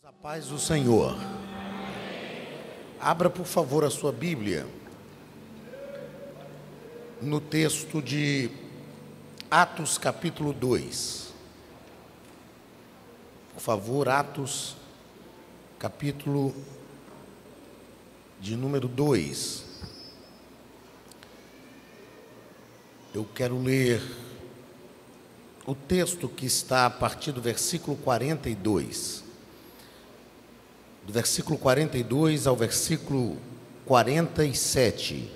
A paz do Senhor. Abra, por favor, a sua Bíblia no texto de Atos, capítulo 2. Por favor, Atos, capítulo de número 2. Eu quero ler o texto que está a partir do versículo 42. Do versículo 42 ao versículo 47.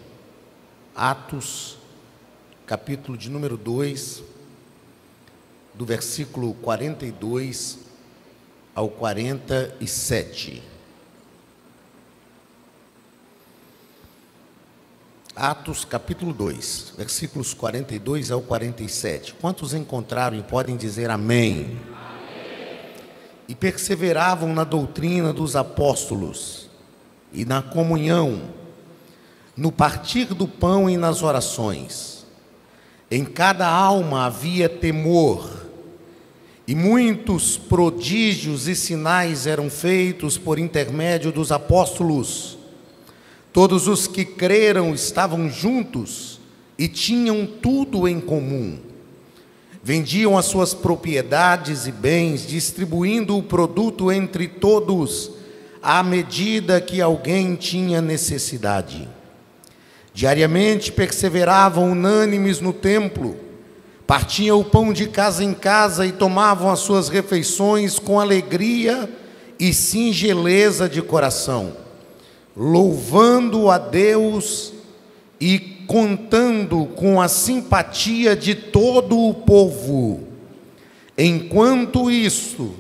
Atos, capítulo de número 2, do versículo 42 ao 47. Atos, capítulo 2, versículos 42 ao 47. Quantos encontraram e podem dizer amém? E perseveravam na doutrina dos apóstolos, e na comunhão, no partir do pão e nas orações. Em cada alma havia temor, e muitos prodígios e sinais eram feitos por intermédio dos apóstolos. Todos os que creram estavam juntos e tinham tudo em comum. Vendiam as suas propriedades e bens, distribuindo o produto entre todos, à medida que alguém tinha necessidade. Diariamente perseveravam unânimes no templo, partiam o pão de casa em casa e tomavam as suas refeições com alegria e singeleza de coração, louvando a Deus e contando com a simpatia de todo o povo. Enquanto isso,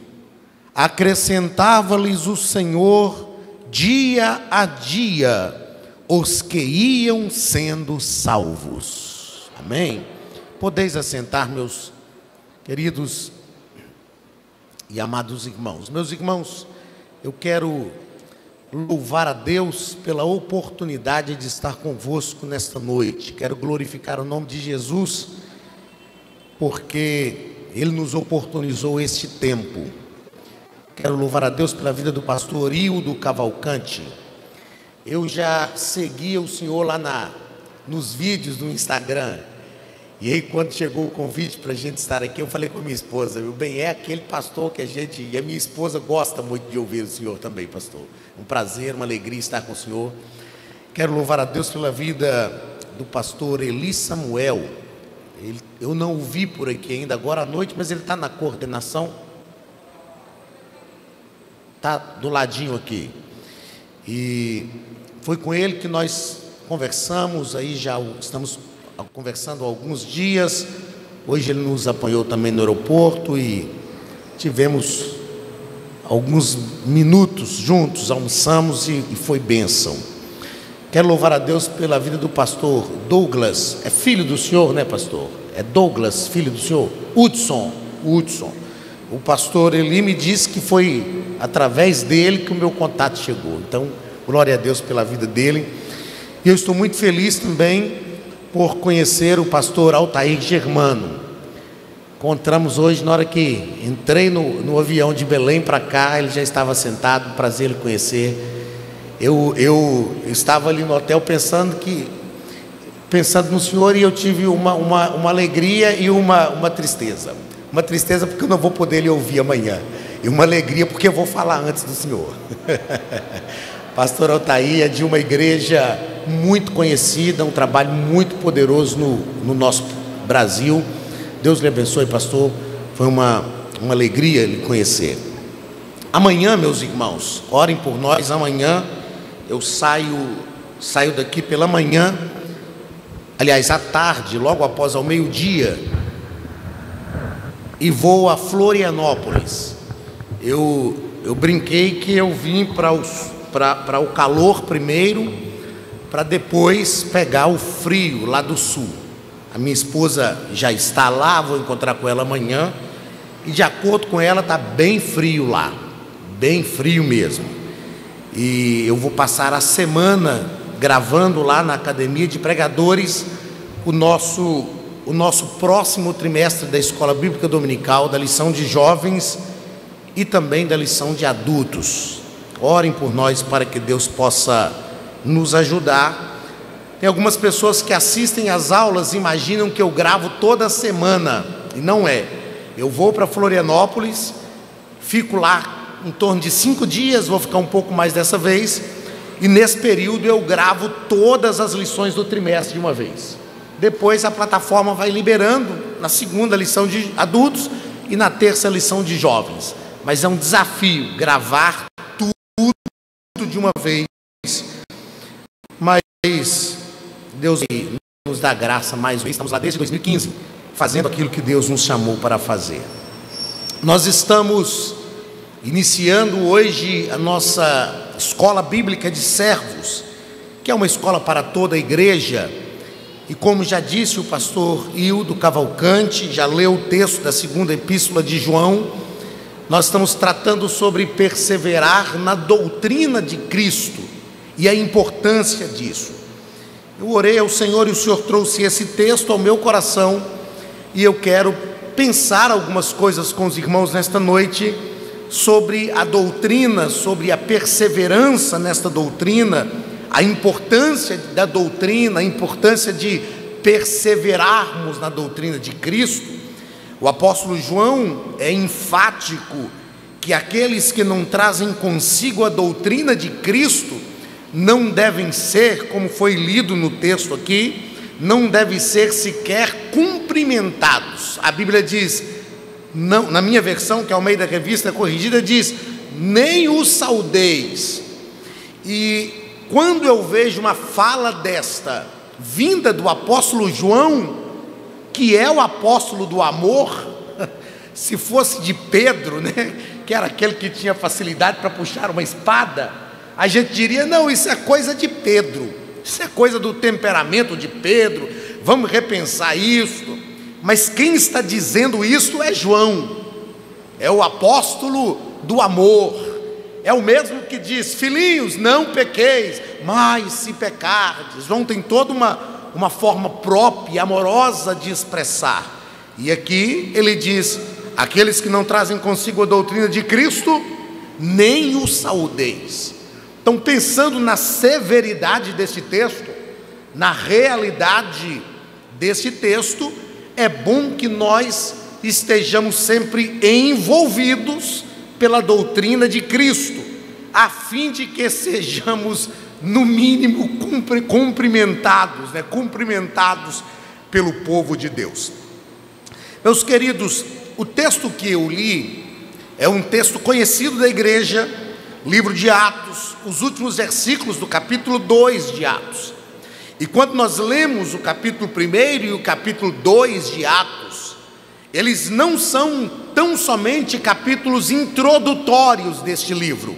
acrescentava-lhes o Senhor dia a dia os que iam sendo salvos. Amém? Podeis assentar, meus queridos e amados irmãos. Meus irmãos, eu quero louvar a Deus pela oportunidade de estar convosco nesta noite. Quero glorificar o nome de Jesus, porque Ele nos oportunizou este tempo. Quero louvar a Deus pela vida do pastor Hildo Cavalcante. Eu já seguia o senhor lá nos vídeos do Instagram. E aí, quando chegou o convite para a gente estar aqui, eu falei com a minha esposa, meu bem, é aquele pastor que e a minha esposa gosta muito de ouvir o senhor também, pastor. Um prazer, uma alegria estar com o senhor. Quero louvar a Deus pela vida do pastor Eli Samuel. Eu não o vi por aqui ainda agora à noite, mas ele está na coordenação. Está do ladinho aqui. E foi com ele que nós conversamos, aí já estamos conversando há alguns dias. Hoje ele nos apanhou também no aeroporto e tivemos alguns minutos juntos, almoçamos e foi bênção. Quero louvar a Deus pela vida do pastor Douglas. É filho do senhor, né, pastor? É Douglas, filho do senhor? Hudson. O pastor Eli me disse que foi através dele que o meu contato chegou. Então, glória a Deus pela vida dele. E eu estou muito feliz também por conhecer o pastor Altair Germano. Encontramos hoje, na hora que entrei no avião de Belém para cá, ele já estava sentado, prazer ele conhecer. Eu estava ali no hotel pensando no senhor, e eu tive uma alegria e uma tristeza. Uma tristeza porque eu não vou poder lhe ouvir amanhã, e uma alegria porque eu vou falar antes do senhor. Pastor Altair é de uma igreja muito conhecida, um trabalho muito poderoso no nosso Brasil. Deus lhe abençoe, pastor. Foi uma alegria lhe conhecer. Amanhã, meus irmãos, orem por nós. Amanhã eu saio daqui pela manhã, aliás, à tarde, logo após ao meio-dia, e vou a Florianópolis. Eu brinquei que eu vim para o calor primeiro, para depois pegar o frio lá do sul. A minha esposa já está lá, vou encontrar com ela amanhã, e de acordo com ela está bem frio lá, bem frio mesmo. E eu vou passar a semana gravando lá na Academia de Pregadores o nosso próximo trimestre da Escola Bíblica Dominical, da lição de jovens e também da lição de adultos. Orem por nós para que Deus possa nos ajudar. Tem algumas pessoas que assistem às aulas e imaginam que eu gravo toda semana, e não é. Eu vou para Florianópolis, fico lá em torno de 5 dias, vou ficar um pouco mais dessa vez, e nesse período eu gravo todas as lições do trimestre de uma vez. Depois a plataforma vai liberando na segunda lição de adultos e na terça lição de jovens. Mas é um desafio gravar tudo de uma vez. Mas Deus nos dá graça mais uma vez. Estamos lá desde 2015, fazendo aquilo que Deus nos chamou para fazer. Nós estamos iniciando hoje a nossa escola bíblica de servos, que é uma escola para toda a igreja. E como já disse o pastor Hildo Cavalcante, já leu o texto da segunda epístola de João, nós estamos tratando sobre perseverar na doutrina de Cristo e a importância disso. Eu orei ao Senhor e o Senhor trouxe esse texto ao meu coração, e eu quero pensar algumas coisas com os irmãos nesta noite sobre a doutrina, sobre a perseverança nesta doutrina, a importância da doutrina, a importância de perseverarmos na doutrina de Cristo. O apóstolo João é enfático que aqueles que não trazem consigo a doutrina de Cristo não devem ser, como foi lido no texto aqui, não devem ser sequer cumprimentados. A Bíblia diz, não, na minha versão, que é Almeida Revista Corrigida, diz, nem os saudeis. E quando eu vejo uma fala desta, vinda do apóstolo João, que é o apóstolo do amor, se fosse de Pedro, né, que era aquele que tinha facilidade para puxar uma espada, a gente diria, não, isso é coisa de Pedro, isso é coisa do temperamento de Pedro, vamos repensar isso. Mas quem está dizendo isso é João, é o apóstolo do amor. É o mesmo que diz, filhinhos, não pequeis, mas se pecardes. João tem toda uma forma própria e amorosa de expressar. E aqui ele diz, aqueles que não trazem consigo a doutrina de Cristo, nem os saudeis. Então, pensando na severidade desse texto, na realidade desse texto, é bom que nós estejamos sempre envolvidos pela doutrina de Cristo, a fim de que sejamos, no mínimo, cumprimentados pelo povo de Deus. Meus queridos, o texto que eu li é um texto conhecido da igreja, livro de Atos, os últimos versículos do capítulo 2 de Atos. E quando nós lemos o capítulo 1 e o capítulo 2 de Atos, eles não são tão somente capítulos introdutórios deste livro.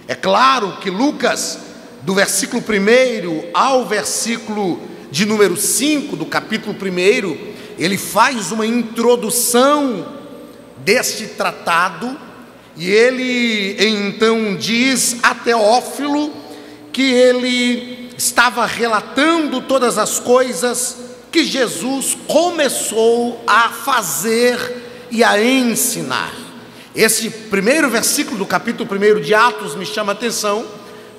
É claro que Lucas, do versículo 1 ao versículo de número 5 do capítulo 1, ele faz uma introdução deste tratado, e ele então diz a Teófilo que ele estava relatando todas as coisas que Jesus começou a fazer e a ensinar. Esse primeiro versículo do capítulo 1 de Atos me chama a atenção,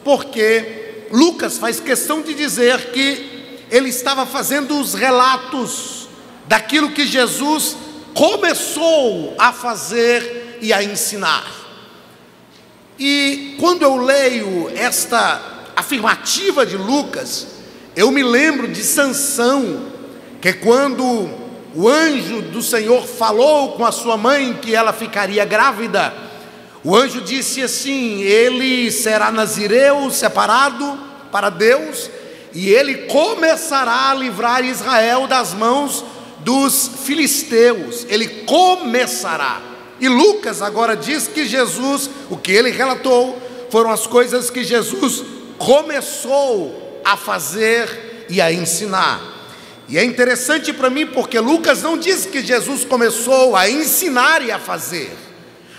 porque Lucas faz questão de dizer que ele estava fazendo os relatos daquilo que Jesus começou a fazer e a ensinar. E quando eu leio esta afirmativa de Lucas, eu me lembro de Sansão, que quando o anjo do Senhor falou com a sua mãe que ela ficaria grávida, o anjo disse assim, ele será nazireu, separado para Deus, e ele começará a livrar Israel das mãos dos filisteus. Ele começará. E Lucas agora diz que Jesus, o que ele relatou, foram as coisas que Jesus começou a fazer e a ensinar. E é interessante para mim porque Lucas não diz que Jesus começou a ensinar e a fazer.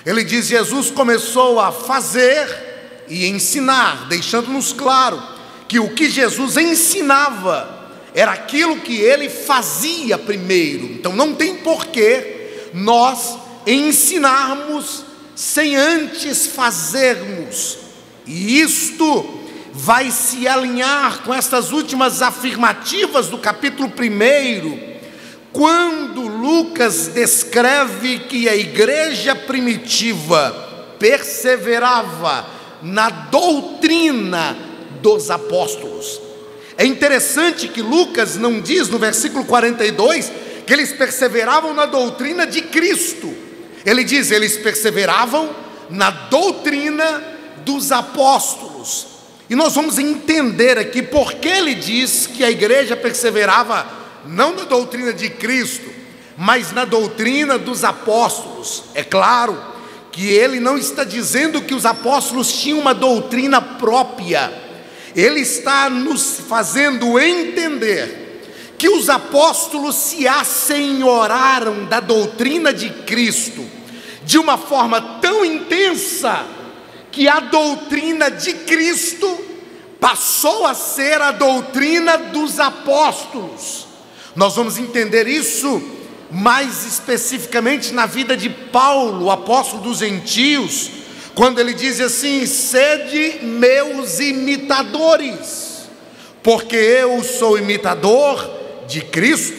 Ele diz Jesus começou a fazer e ensinar, deixando-nos claro que o que Jesus ensinava era aquilo que ele fazia primeiro. Então não tem porquê nós ensinarmos sem antes fazermos. E isto vai se alinhar com estas últimas afirmativas do capítulo 1, quando Lucas descreve que a igreja primitiva perseverava na doutrina dos apóstolos. É interessante que Lucas não diz no versículo 42 que eles perseveravam na doutrina de Cristo. Ele diz, eles perseveravam na doutrina dos apóstolos. E nós vamos entender aqui por que ele diz que a igreja perseverava não na doutrina de Cristo, mas na doutrina dos apóstolos. É claro que ele não está dizendo que os apóstolos tinham uma doutrina própria. Ele está nos fazendo entender que os apóstolos se assenhoraram da doutrina de Cristo de uma forma tão intensa que a doutrina de Cristo passou a ser a doutrina dos apóstolos. Nós vamos entender isso mais especificamente na vida de Paulo, o apóstolo dos gentios, quando ele diz assim: sede meus imitadores, porque eu sou imitador de Cristo.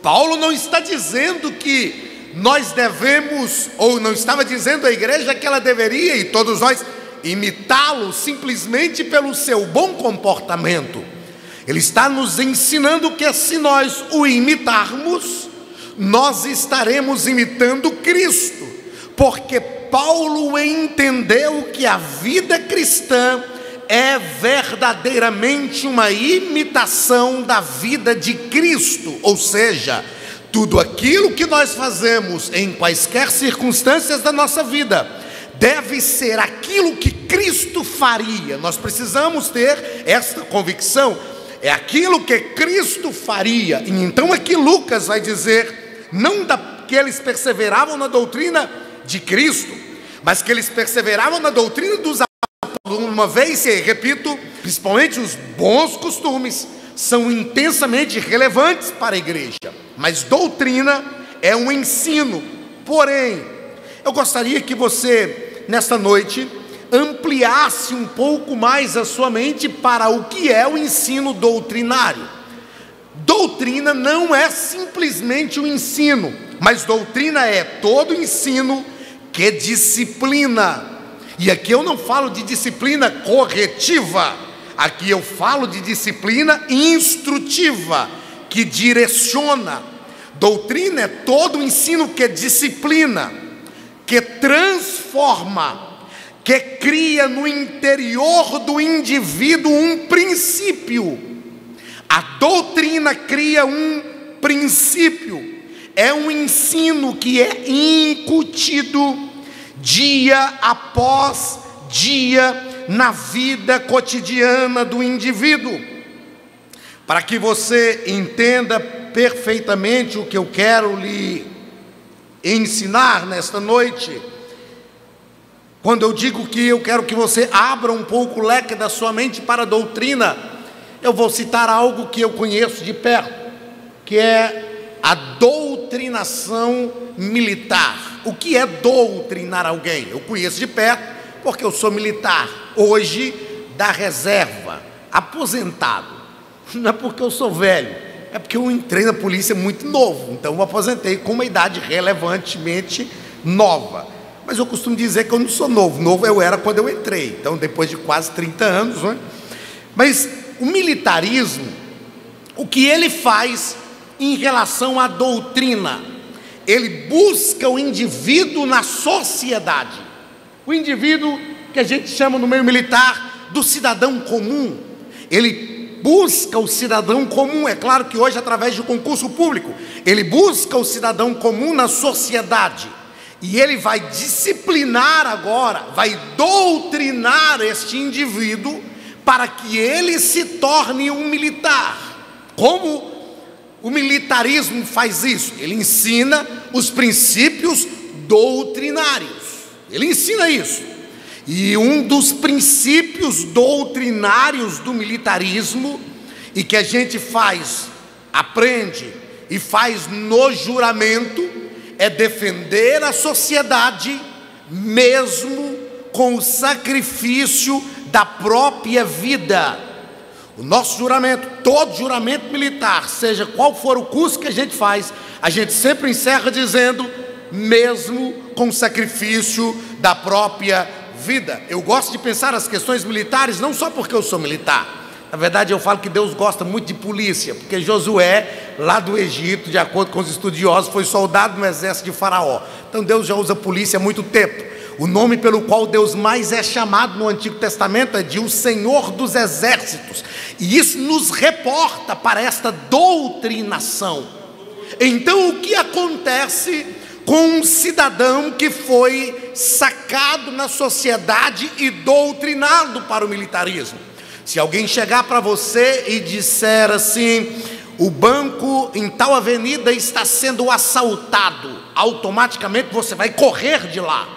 Paulo não está dizendo que nós devemos, ou não estava dizendo à igreja que ela deveria, e todos nós, imitá-lo simplesmente pelo seu bom comportamento. Ele está nos ensinando que se nós o imitarmos, nós estaremos imitando Cristo, porque Paulo entendeu que a vida cristã é verdadeiramente uma imitação da vida de Cristo, ou seja, tudo aquilo que nós fazemos em quaisquer circunstâncias da nossa vida deve ser aquilo que Cristo faria. Nós precisamos ter esta convicção, é aquilo que Cristo faria. E então aqui Lucas vai dizer, não que eles perseveravam na doutrina de Cristo, mas que eles perseveravam na doutrina dos apóstolos. Uma vez, e repito, principalmente os bons costumes são intensamente relevantes para a igreja, mas doutrina é um ensino. Porém, eu gostaria que você, nesta noite, ampliasse um pouco mais a sua mente para o que é o ensino doutrinário. Doutrina não é simplesmente o ensino, mas doutrina é todo ensino que disciplina. E aqui eu não falo de disciplina corretiva, aqui eu falo de disciplina instrutiva, que direciona. Doutrina é todo o ensino que disciplina, que transforma, que cria no interior do indivíduo um princípio. A doutrina cria um princípio, é um ensino que é incutido dia após dia na vida cotidiana do indivíduo. Para que você entenda perfeitamente o que eu quero lhe ensinar nesta noite, quando eu digo que eu quero que você abra um pouco o leque da sua mente para a doutrina, eu vou citar algo que eu conheço de perto, que é a doutrinação militar. O que é doutrinar alguém? Eu conheço de perto, porque eu sou militar, hoje da reserva, aposentado. Não é porque eu sou velho, é porque eu entrei na polícia muito novo, então eu aposentei com uma idade relevantemente nova. Mas eu costumo dizer que eu não sou novo, novo eu era quando eu entrei, então depois de quase 30 anos, não é? Mas o militarismo, o que ele faz em relação à doutrina? Ele busca o indivíduo na sociedade, o indivíduo que a gente chama no meio militar do cidadão comum. Ele busca o cidadão comum, é claro que hoje através de concurso público, ele busca o cidadão comum na sociedade, e ele vai disciplinar agora, vai doutrinar este indivíduo para que ele se torne um militar. Como o militarismo faz isso? Ele ensina os princípios doutrinários, ele ensina isso. E um dos princípios doutrinários do militarismo, e que a gente faz, aprende e faz no juramento, é defender a sociedade mesmo com o sacrifício da própria vida. O nosso juramento, todo juramento militar, seja qual for o curso que a gente faz, a gente sempre encerra dizendo, mesmo com o sacrifício da própria vida. Eu gosto de pensar as questões militares não só porque eu sou militar. Na verdade, eu falo que Deus gosta muito de polícia, porque Josué, lá do Egito, de acordo com os estudiosos, foi soldado no exército de Faraó. Então Deus já usa polícia há muito tempo. O nome pelo qual Deus mais é chamado no Antigo Testamento é de o Senhor dos Exércitos. E isso nos reporta para esta doutrinação. Então, o que acontece com um cidadão que foi sacado na sociedade e doutrinado para o militarismo? Se alguém chegar para você e disser assim, o banco em tal avenida está sendo assaltado, automaticamente você vai correr de lá.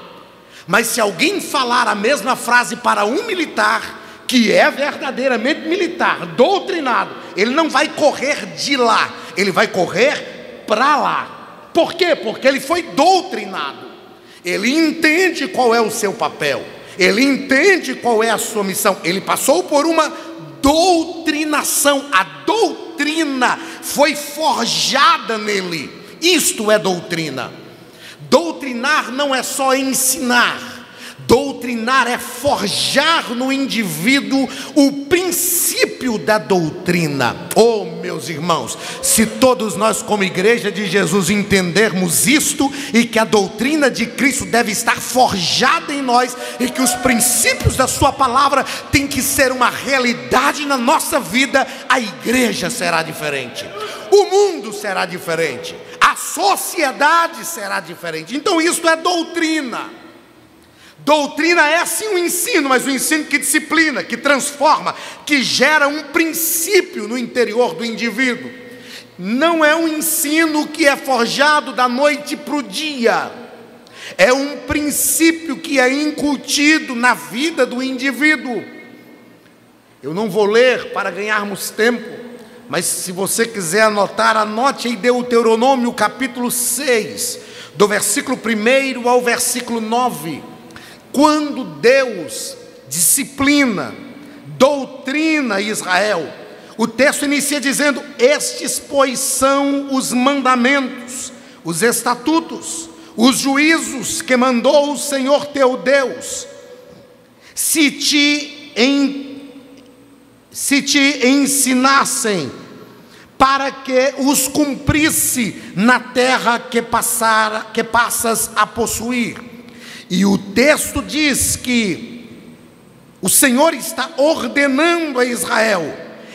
Mas se alguém falar a mesma frase para um militar, que é verdadeiramente militar, doutrinado, ele não vai correr de lá, ele vai correr para lá. Por quê? Porque ele foi doutrinado. Ele entende qual é o seu papel, ele entende qual é a sua missão. Ele passou por uma doutrinação. A doutrina foi forjada nele. Isto é doutrina. Doutrinar não é só ensinar. Doutrinar é forjar no indivíduo o princípio da doutrina. Oh, meus irmãos, se todos nós como igreja de Jesus entendermos isto, e que a doutrina de Cristo deve estar forjada em nós, e que os princípios da sua palavra têm que ser uma realidade na nossa vida, a igreja será diferente, o mundo será diferente, a sociedade será diferente. Então isto é doutrina. Doutrina é sim um ensino, mas um ensino que disciplina, que transforma, que gera um princípio no interior do indivíduo. Não é um ensino que é forjado da noite para o dia. É um princípio que é incutido na vida do indivíduo. Eu não vou ler para ganharmos tempo, mas se você quiser anotar, anote aí Deuteronômio capítulo 6, do versículo 1 ao versículo 9. Quando Deus disciplina, doutrina Israel, o texto inicia dizendo: estes, pois, são os mandamentos, os estatutos, os juízos que mandou o Senhor teu Deus, se te ensinassem, para que os cumprisse na terra que passas a possuir. E o texto diz que o Senhor está ordenando a Israel: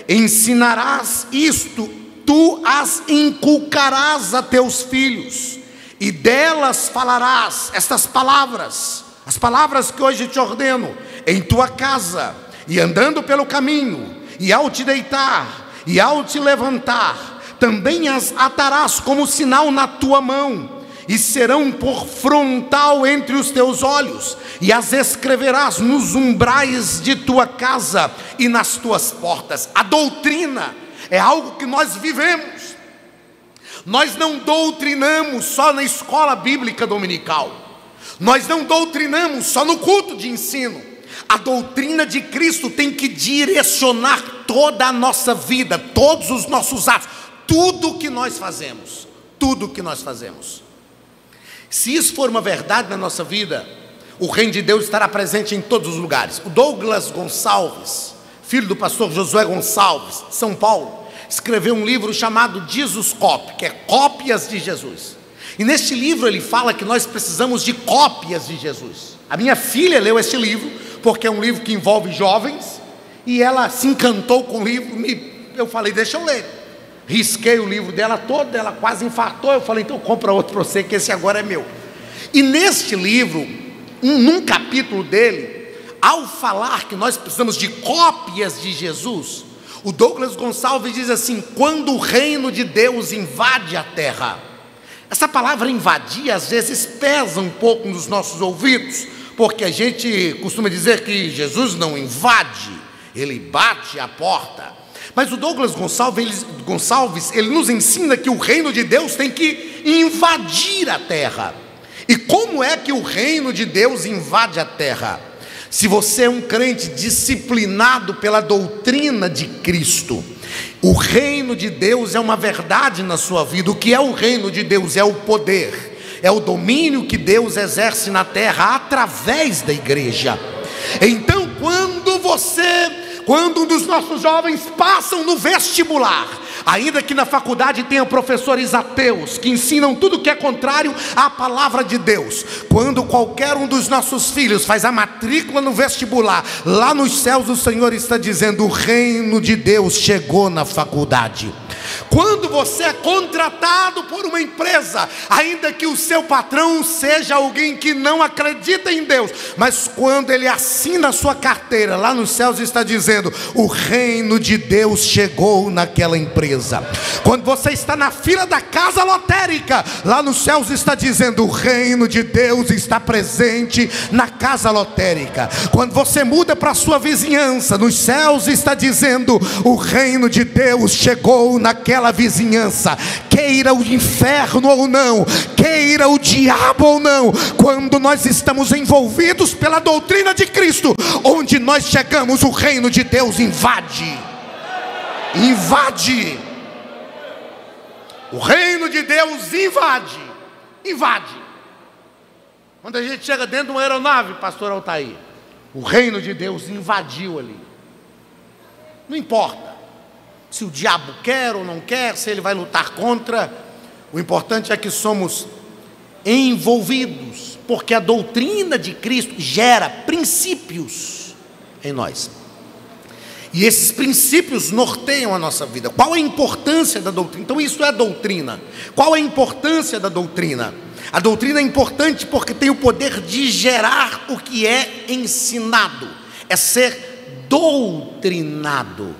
ensinarás isto, tu as inculcarás a teus filhos, e delas falarás estas palavras, as palavras que hoje te ordeno, em tua casa, e andando pelo caminho, e ao te deitar, e ao te levantar, também as atarás como sinal na tua mão, e serão por frontal entre os teus olhos, e as escreverás nos umbrais de tua casa e nas tuas portas. A doutrina é algo que nós vivemos. Nós não doutrinamos só na escola bíblica dominical. Nós não doutrinamos só no culto de ensino. A doutrina de Cristo tem que direcionar toda a nossa vida, todos os nossos atos, tudo o que nós fazemos, tudo o que nós fazemos. Se isso for uma verdade na nossa vida, o reino de Deus estará presente em todos os lugares. O Douglas Gonçalves, filho do pastor Josué Gonçalves, de São Paulo, escreveu um livro chamado Jesus Cop, que é cópias de Jesus. E neste livro ele fala que nós precisamos de cópias de Jesus. A minha filha leu este livro, porque é um livro que envolve jovens, e ela se encantou com o livro. Eu falei, deixa eu ler. Risquei o livro dela todo, ela quase infartou. Eu falei, então compra outro para você, que esse agora é meu. E neste livro, num capítulo dele, ao falar que nós precisamos de cópias de Jesus, o Douglas Gonçalves diz assim: quando o reino de Deus invade a terra. Essa palavra invadir às vezes pesa um pouco nos nossos ouvidos, porque a gente costuma dizer que Jesus não invade, ele bate a porta. Mas o Douglas Gonçalves, ele nos ensina que o reino de Deus tem que invadir a terra. E como é que o reino de Deus invade a terra? Se você é um crente disciplinado pela doutrina de Cristo, o reino de Deus é uma verdade na sua vida. O que é o reino de Deus? É o poder, é o domínio que Deus exerce na terra através da igreja. Então, quando um dos nossos jovens passam no vestibular, ainda que na faculdade tenha professores ateus que ensinam tudo que é contrário à palavra de Deus, quando qualquer um dos nossos filhos faz a matrícula no vestibular, lá nos céus o Senhor está dizendo: o reino de Deus chegou na faculdade. Quando você é contratado por uma empresa, ainda que o seu patrão seja alguém que não acredita em Deus, mas quando ele assina a sua carteira, lá nos céus está dizendo: o reino de Deus chegou naquela empresa. Quando você está na fila da casa lotérica, lá nos céus está dizendo: o reino de Deus está presente na casa lotérica. Quando você muda para a sua vizinhança, nos céus está dizendo: o reino de Deus chegou naquela vizinhança. Queira o inferno ou não, queira o diabo ou não, quando nós estamos envolvidos pela doutrina de Cristo, onde nós chegamos, o reino de Deus invade. O reino de Deus invade. Quando a gente chega dentro de uma aeronave, pastor Altair, o reino de Deus invadiu ali. Não importa se o diabo quer ou não quer, se ele vai lutar contra, o importante é que somos envolvidos, porque a doutrina de Cristo gera princípios em nós, e esses princípios norteiam a nossa vida. Qual a importância da doutrina? Então isso é a doutrina. Qual a importância da doutrina? A doutrina é importante porque tem o poder de gerar o que é ensinado, é ser doutrinado,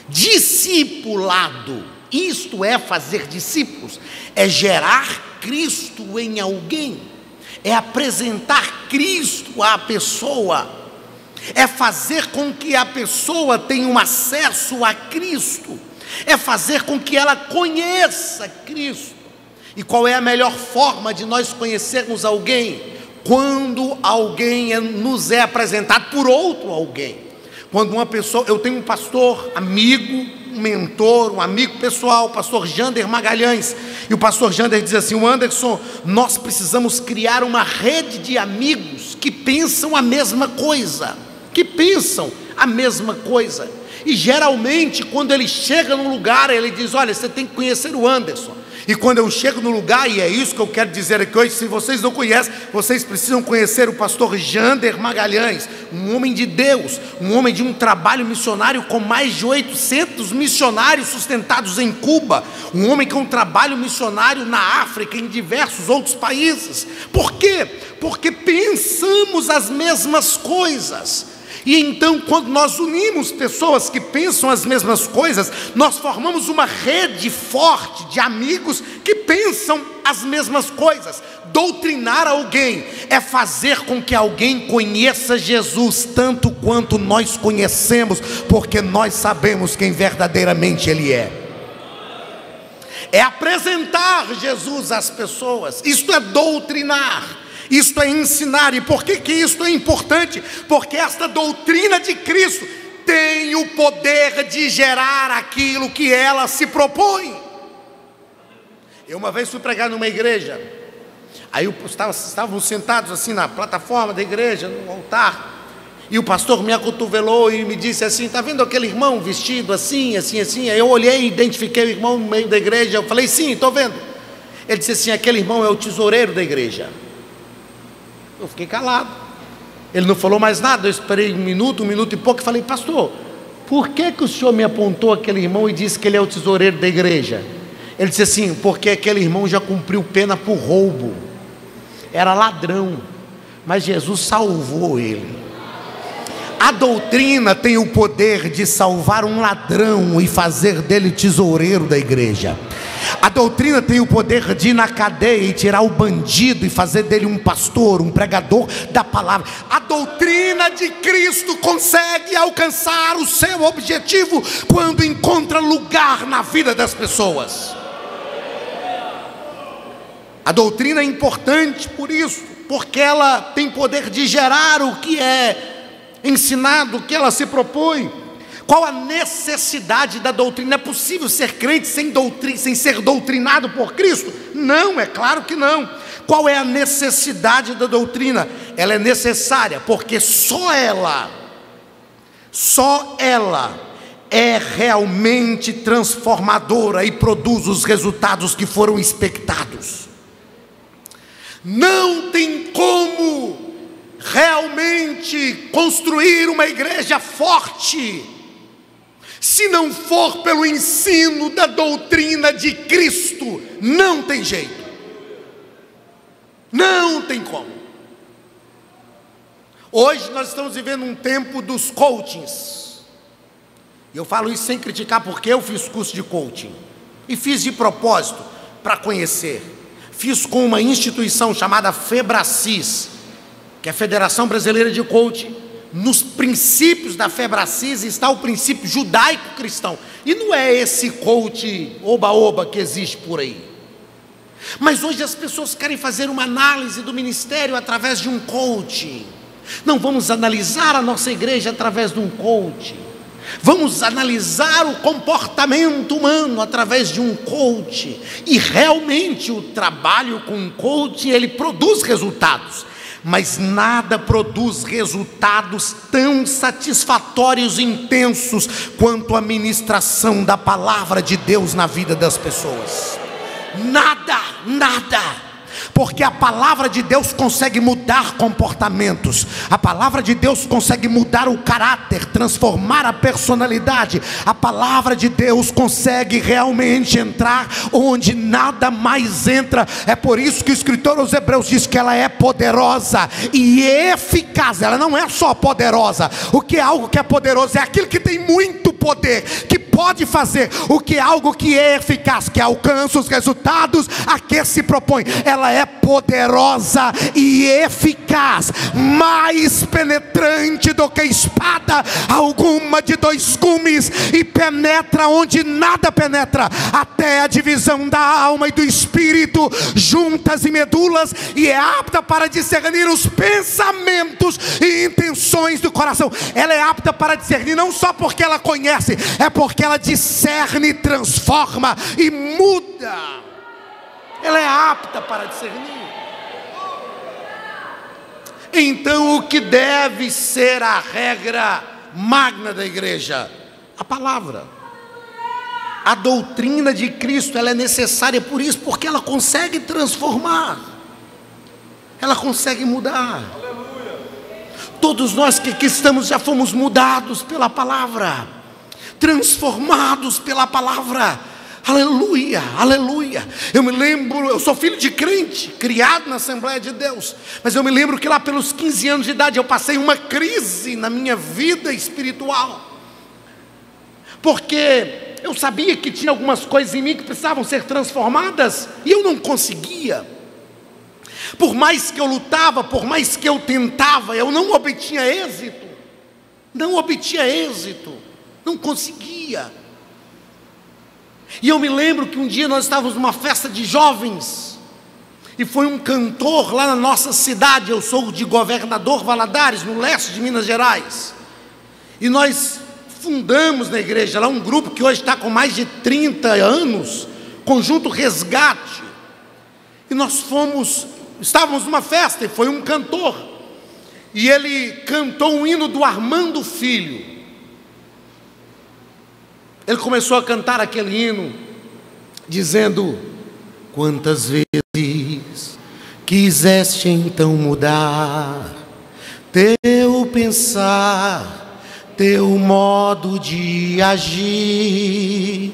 discipulado. Isto é fazer discípulos, é gerar Cristo em alguém, é apresentar Cristo à pessoa, é fazer com que a pessoa tenha um acesso a Cristo, é fazer com que ela conheça Cristo. E qual é a melhor forma de nós conhecermos alguém? Quando alguém nos é apresentado por outro alguém. Quando uma pessoa, eu tenho um pastor amigo, um mentor, um amigo pessoal, o pastor Jander Magalhães, e o pastor Jander diz assim: o Anderson, nós precisamos criar uma rede de amigos que pensam a mesma coisa, e geralmente quando ele chega num lugar, ele diz: olha, você tem que conhecer o Anderson. E quando eu chego no lugar, e é isso que eu quero dizer aqui hoje, se vocês não conhecem, vocês precisam conhecer o pastor Jander Magalhães, um homem de Deus, um homem de um trabalho missionário com mais de 800 missionários sustentados em Cuba, um homem com um trabalho missionário na África, em diversos outros países. Por quê? Porque pensamos as mesmas coisas. E então, quando nós unimos pessoas que pensam as mesmas coisas, nós formamos uma rede forte de amigos que pensam as mesmas coisas. Doutrinar alguém é fazer com que alguém conheça Jesus tanto quanto nós conhecemos, porque nós sabemos quem verdadeiramente Ele é. É apresentar Jesus às pessoas. Isto é doutrinar. Isto é ensinar. E por que isto é importante? Porque esta doutrina de Cristo tem o poder de gerar aquilo que ela se propõe. Eu uma vez fui pregar numa igreja, aí estávamos sentados assim na plataforma da igreja, no altar, e o pastor me acotovelou e me disse assim: está vendo aquele irmão vestido assim, assim, assim? Aí eu olhei e identifiquei o irmão no meio da igreja. Eu falei: sim, estou vendo. Ele disse assim: aquele irmão é o tesoureiro da igreja. Eu fiquei calado, ele não falou mais nada. Eu esperei um minuto e pouco e falei: pastor, por que o senhor me apontou aquele irmão e disse que ele é o tesoureiro da igreja? Ele disse assim: porque aquele irmão já cumpriu pena por roubo, era ladrão, mas Jesus salvou ele. A doutrina tem o poder de salvar um ladrão e fazer dele tesoureiro da igreja. A doutrina tem o poder de ir na cadeia e tirar o bandido e fazer dele um pastor, um pregador da palavra. A doutrina de Cristo consegue alcançar o seu objetivo quando encontra lugar na vida das pessoas. A doutrina é importante por isso, porque ela tem poder de gerar o que é ensinado, o que ela se propõe. Qual a necessidade da doutrina? É possível ser crente sem ser doutrinado por Cristo? Não, é claro que não. Qual é a necessidade da doutrina? Ela é necessária porque só ela é realmente transformadora e produz os resultados que foram expectados. Não tem como realmente construir uma igreja forte se não for pelo ensino da doutrina de Cristo. Não tem jeito. Não tem como. Hoje nós estamos vivendo um tempo dos coachings. Eu falo isso sem criticar, porque eu fiz curso de coaching. E fiz de propósito, para conhecer. Fiz com uma instituição chamada Febracis, que é a Federação Brasileira de Coaching. Nos princípios da Febracis está o princípio judaico-cristão. E não é esse coach oba-oba que existe por aí. Mas hoje as pessoas querem fazer uma análise do ministério através de um coach. Não, vamos analisar a nossa igreja através de um coach. Vamos analisar o comportamento humano através de um coach. E realmente o trabalho com um coach, ele produz resultados. Mas nada produz resultados tão satisfatórios e intensos quanto a ministração da palavra de Deus na vida das pessoas. Nada. Porque a palavra de Deus consegue mudar comportamentos. A palavra de Deus consegue mudar o caráter, transformar a personalidade. A palavra de Deus consegue realmente entrar onde nada mais entra. É por isso que o escritor aos Hebreus diz que ela é poderosa e eficaz. Ela não é só poderosa. O que é algo que é poderoso? É aquilo que tem muito poder, que pode fazer o que é algo que é eficaz, que alcança os resultados a que se propõe. Ela é poderosa e eficaz, mais penetrante do que espada alguma de dois gumes, e penetra onde nada penetra, até a divisão da alma e do espírito, juntas e medulas, e é apta para discernir os pensamentos e intenções do coração. Ela é apta para discernir, não só porque ela conhece, é porque ela discerne, transforma e muda. Ela é apta para discernir. Então, o que deve ser a regra magna da igreja? A palavra. A doutrina de Cristo, ela é necessária por isso, porque ela consegue transformar. Ela consegue mudar. Todos nós que aqui estamos já fomos mudados pela palavra, transformados pela palavra. Aleluia, aleluia. Eu me lembro, eu sou filho de crente, criado na Assembleia de Deus, mas eu me lembro que lá pelos 15 anos de idade eu passei uma crise na minha vida espiritual, porque eu sabia que tinha algumas coisas em mim que precisavam ser transformadas e eu não conseguia. Por mais que eu lutava, por mais que eu tentava, eu não obtinha êxito. Não conseguia. E eu me lembro que um dia nós estávamos numa festa de jovens, e foi um cantor lá na nossa cidade. Eu sou de Governador Valadares, no leste de Minas Gerais, e nós fundamos na igreja lá um grupo que hoje está com mais de 30 anos, Conjunto Resgate. E nós estávamos numa festa, e foi um cantor, e ele cantou um hino do Armando Filho. Ele começou a cantar aquele hino, dizendo: quantas vezes quiseste então mudar teu pensar, teu modo de agir,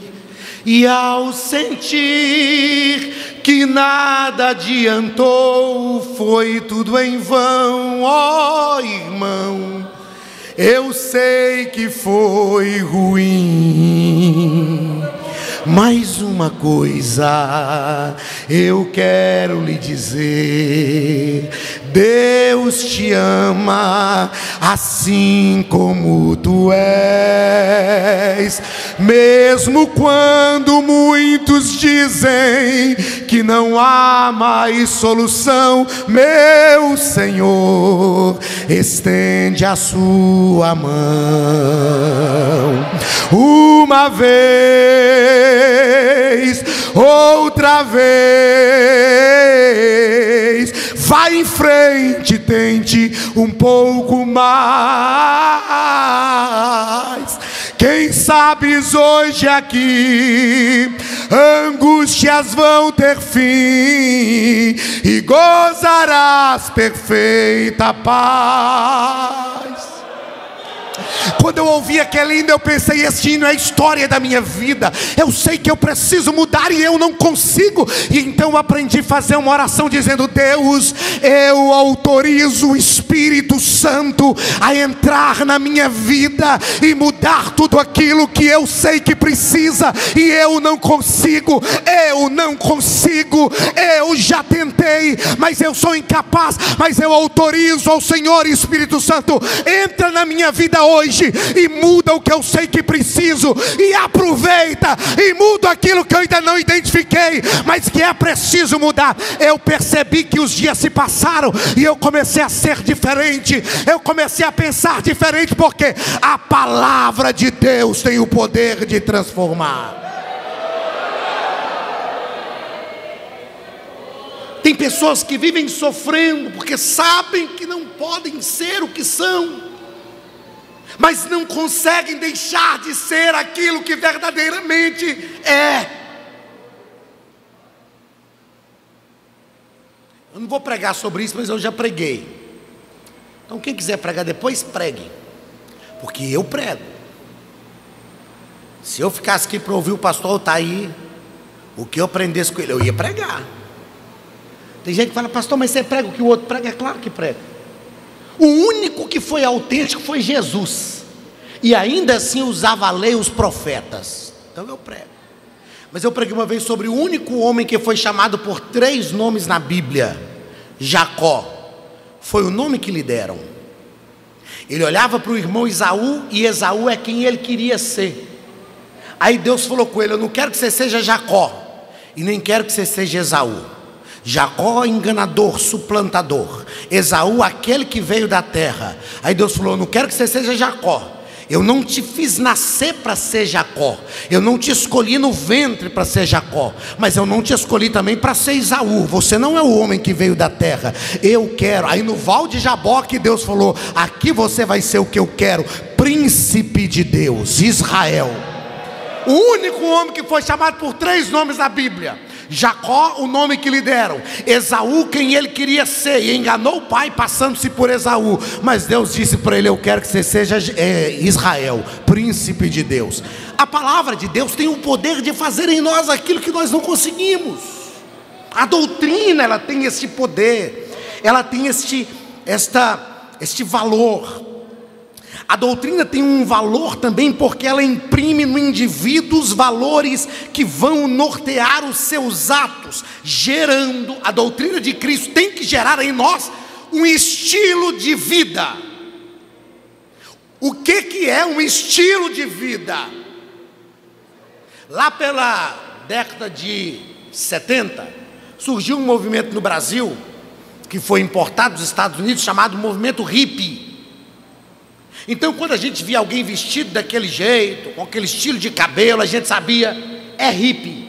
e ao sentir que nada adiantou, foi tudo em vão, ó irmão. Eu sei que foi ruim, mas uma coisa eu quero lhe dizer: Deus te ama assim como tu és, mesmo quando muitos dizem que não há mais solução. Meu Senhor estende a sua mão uma vez, outra vez. Vai em frente, tente um pouco mais. Quem sabe hoje aqui angústias vão ter fim e gozarás perfeita paz. Quando eu ouvi aquele hino, eu pensei: este hino é a história da minha vida. Eu sei que eu preciso mudar e eu não consigo. E então eu aprendi a fazer uma oração dizendo: Deus, eu autorizo o Espírito Santo a entrar na minha vida e mudar tudo aquilo que eu sei que precisa e eu não consigo. Eu já tentei, mas eu sou incapaz. Mas eu autorizo ao Senhor Espírito Santo, entra na minha vida hoje e muda o que eu sei que preciso, e aproveita e muda aquilo que eu ainda não identifiquei, mas que é preciso mudar. Eu percebi que os dias se passaram e eu comecei a ser diferente, eu comecei a pensar diferente, porque a palavra de Deus tem o poder de transformar. Tem pessoas que vivem sofrendo porque sabem que não podem ser o que são, mas não conseguem deixar de ser aquilo que verdadeiramente é. Eu não vou pregar sobre isso, mas eu já preguei. Então quem quiser pregar depois, pregue, porque eu prego. Se eu ficasse aqui para ouvir o pastor Altair, o que eu aprendesse com ele, eu ia pregar. Tem gente que fala: pastor, mas você prega o que o outro prega? É claro que prega. O único que foi autêntico foi Jesus, e ainda assim usava a lei, os profetas. Então eu prego. Mas eu preguei uma vez sobre o único homem que foi chamado por 3 nomes na Bíblia: Jacó. Foi o nome que lhe deram. Ele olhava para o irmão Esaú, e Esaú é quem ele queria ser. Aí Deus falou com ele: eu não quero que você seja Jacó, e nem quero que você seja Esaú. Jacó, enganador, suplantador. Esaú, aquele que veio da terra. Aí Deus falou: eu não quero que você seja Jacó. Eu não te fiz nascer para ser Jacó. Eu não te escolhi no ventre para ser Jacó. Mas eu não te escolhi também para ser Esaú. Você não é o homem que veio da terra. Eu quero. Aí no Val de Jaboque Deus falou: aqui você vai ser o que eu quero, príncipe de Deus, Israel. O único homem que foi chamado por 3 nomes na Bíblia. Jacó, o nome que lhe deram. Esaú, quem ele queria ser, e enganou o pai passando-se por Esaú. Mas Deus disse para ele: eu quero que você seja Israel, príncipe de Deus. A palavra de Deus tem o poder de fazer em nós aquilo que nós não conseguimos. A doutrina, ela tem esse poder, ela tem este valor. A doutrina tem um valor também porque ela imprime no indivíduo os valores que vão nortear os seus atos, gerando. A doutrina de Cristo tem que gerar em nós um estilo de vida. O que é um estilo de vida? Lá pela década de 70, surgiu um movimento no Brasil, que foi importado dos Estados Unidos, chamado movimento hippie. Então quando a gente via alguém vestido daquele jeito, com aquele estilo de cabelo, a gente sabia: é hippie.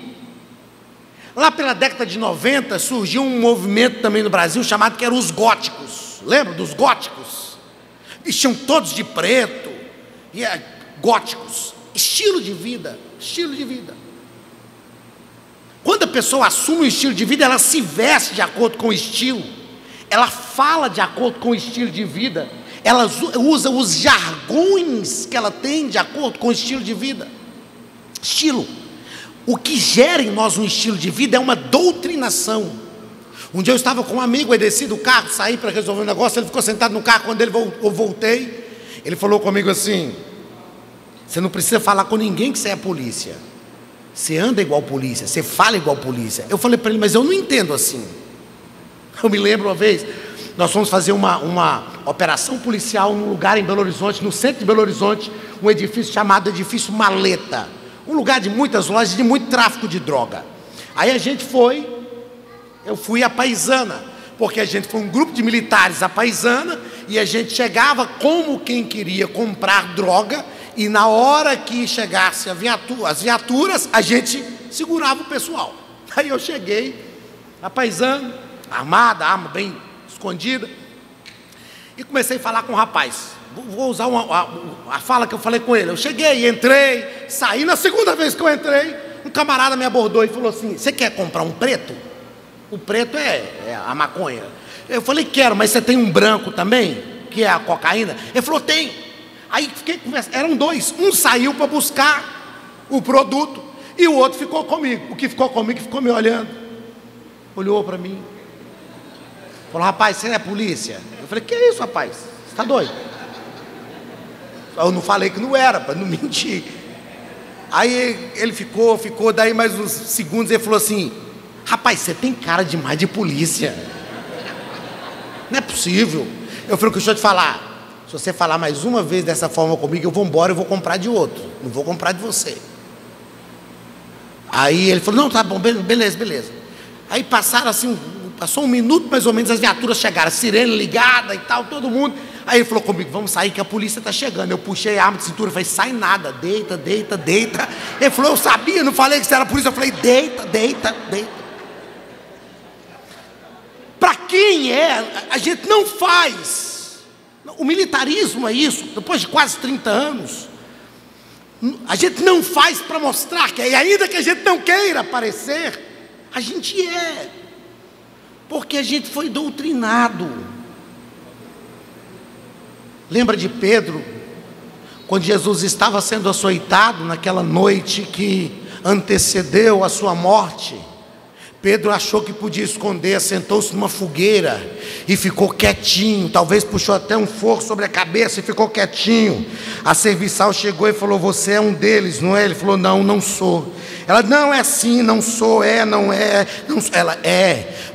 Lá pela década de 90 surgiu um movimento também no Brasil chamado que eram os góticos. Lembra dos góticos? Vestiam todos de preto, e góticos. Estilo de vida, estilo de vida. Quando a pessoa assume um estilo de vida, ela se veste de acordo com o estilo, ela fala de acordo com o estilo de vida, ela usa os jargões que ela tem de acordo com o estilo de vida. Estilo. O que gera em nós um estilo de vida é uma doutrinação. Um dia eu estava com um amigo, eu desci do carro, saí para resolver um negócio, ele ficou sentado no carro. Quando eu voltei, ele falou comigo assim: você não precisa falar com ninguém que você é polícia, você anda igual polícia, você fala igual polícia. Eu falei para ele: mas eu não entendo assim. Eu me lembro uma vez, Nós fomos fazer uma operação policial num lugar em Belo Horizonte, no centro de Belo Horizonte, um edifício chamado Edifício Maleta, um lugar de muitas lojas, de muito tráfico de droga. Aí eu fui à Paisana, porque a gente foi um grupo de militares à Paisana, e a gente chegava como quem queria comprar droga, e na hora que chegasse as viaturas, a gente segurava o pessoal. Aí eu cheguei à Paisana, armada, arma bem escondida, e comecei a falar com o rapaz. Vou usar a fala que eu falei com ele. Eu cheguei, entrei, saí. Na segunda vez que eu entrei, um camarada me abordou e falou assim: você quer comprar um preto? O preto é a maconha. Eu falei: quero, mas você tem um branco também, que é a cocaína? Ele falou: tem. Aí fiquei conversando, eram dois. Um saiu para buscar o produto e o outro ficou comigo. O que ficou comigo ficou me olhando, olhou para mim, falou: rapaz, você é polícia? Eu falei: que é isso, rapaz? Você está doido? Eu não falei que não era, para não mentir. Aí ele ficou, daí mais uns segundos ele falou assim: rapaz, você tem cara demais de polícia. Não é possível. Eu falei: deixa eu te falar, se você falar mais uma vez dessa forma comigo, eu vou embora, eu vou comprar de outro, não vou comprar de você. Aí ele falou: não, tá bom, beleza. Aí passou um minuto mais ou menos, as viaturas chegaram, sirene ligada e tal, todo mundo. Aí ele falou comigo: vamos sair que a polícia está chegando. Eu puxei a arma de cintura, falei: sai nada, deita. Ele falou: eu sabia, não falei que você era a polícia. Eu falei: deita. Para quem é, a gente não faz. O militarismo é isso, depois de quase 30 anos. A gente não faz para mostrar que é, e ainda que a gente não queira aparecer, a gente é. Porque a gente foi doutrinado. Lembra de Pedro, quando Jesus estava sendo açoitado naquela noite que antecedeu a sua morte? Pedro achou que podia esconder, sentou-se numa fogueira e ficou quietinho, talvez puxou até um forro sobre a cabeça e ficou quietinho. A serviçal chegou e falou: você é um deles, não é? Ele falou: não sou. Ela: não, é sim, não sou, não é. Ela: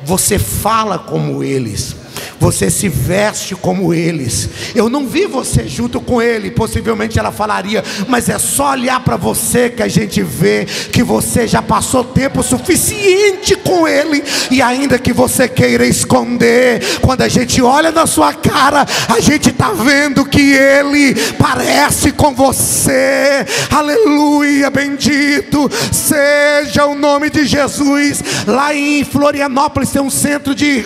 você fala como eles, você se veste como eles. Eu não vi você junto com ele. Possivelmente ela falaria: mas é só olhar para você que a gente vê que você já passou tempo suficiente com ele, e ainda que você queira esconder, quando a gente olha na sua cara, a gente está vendo que ele parece com você. Aleluia, bendito seja o nome de Jesus. Lá em Florianópolis tem um centro de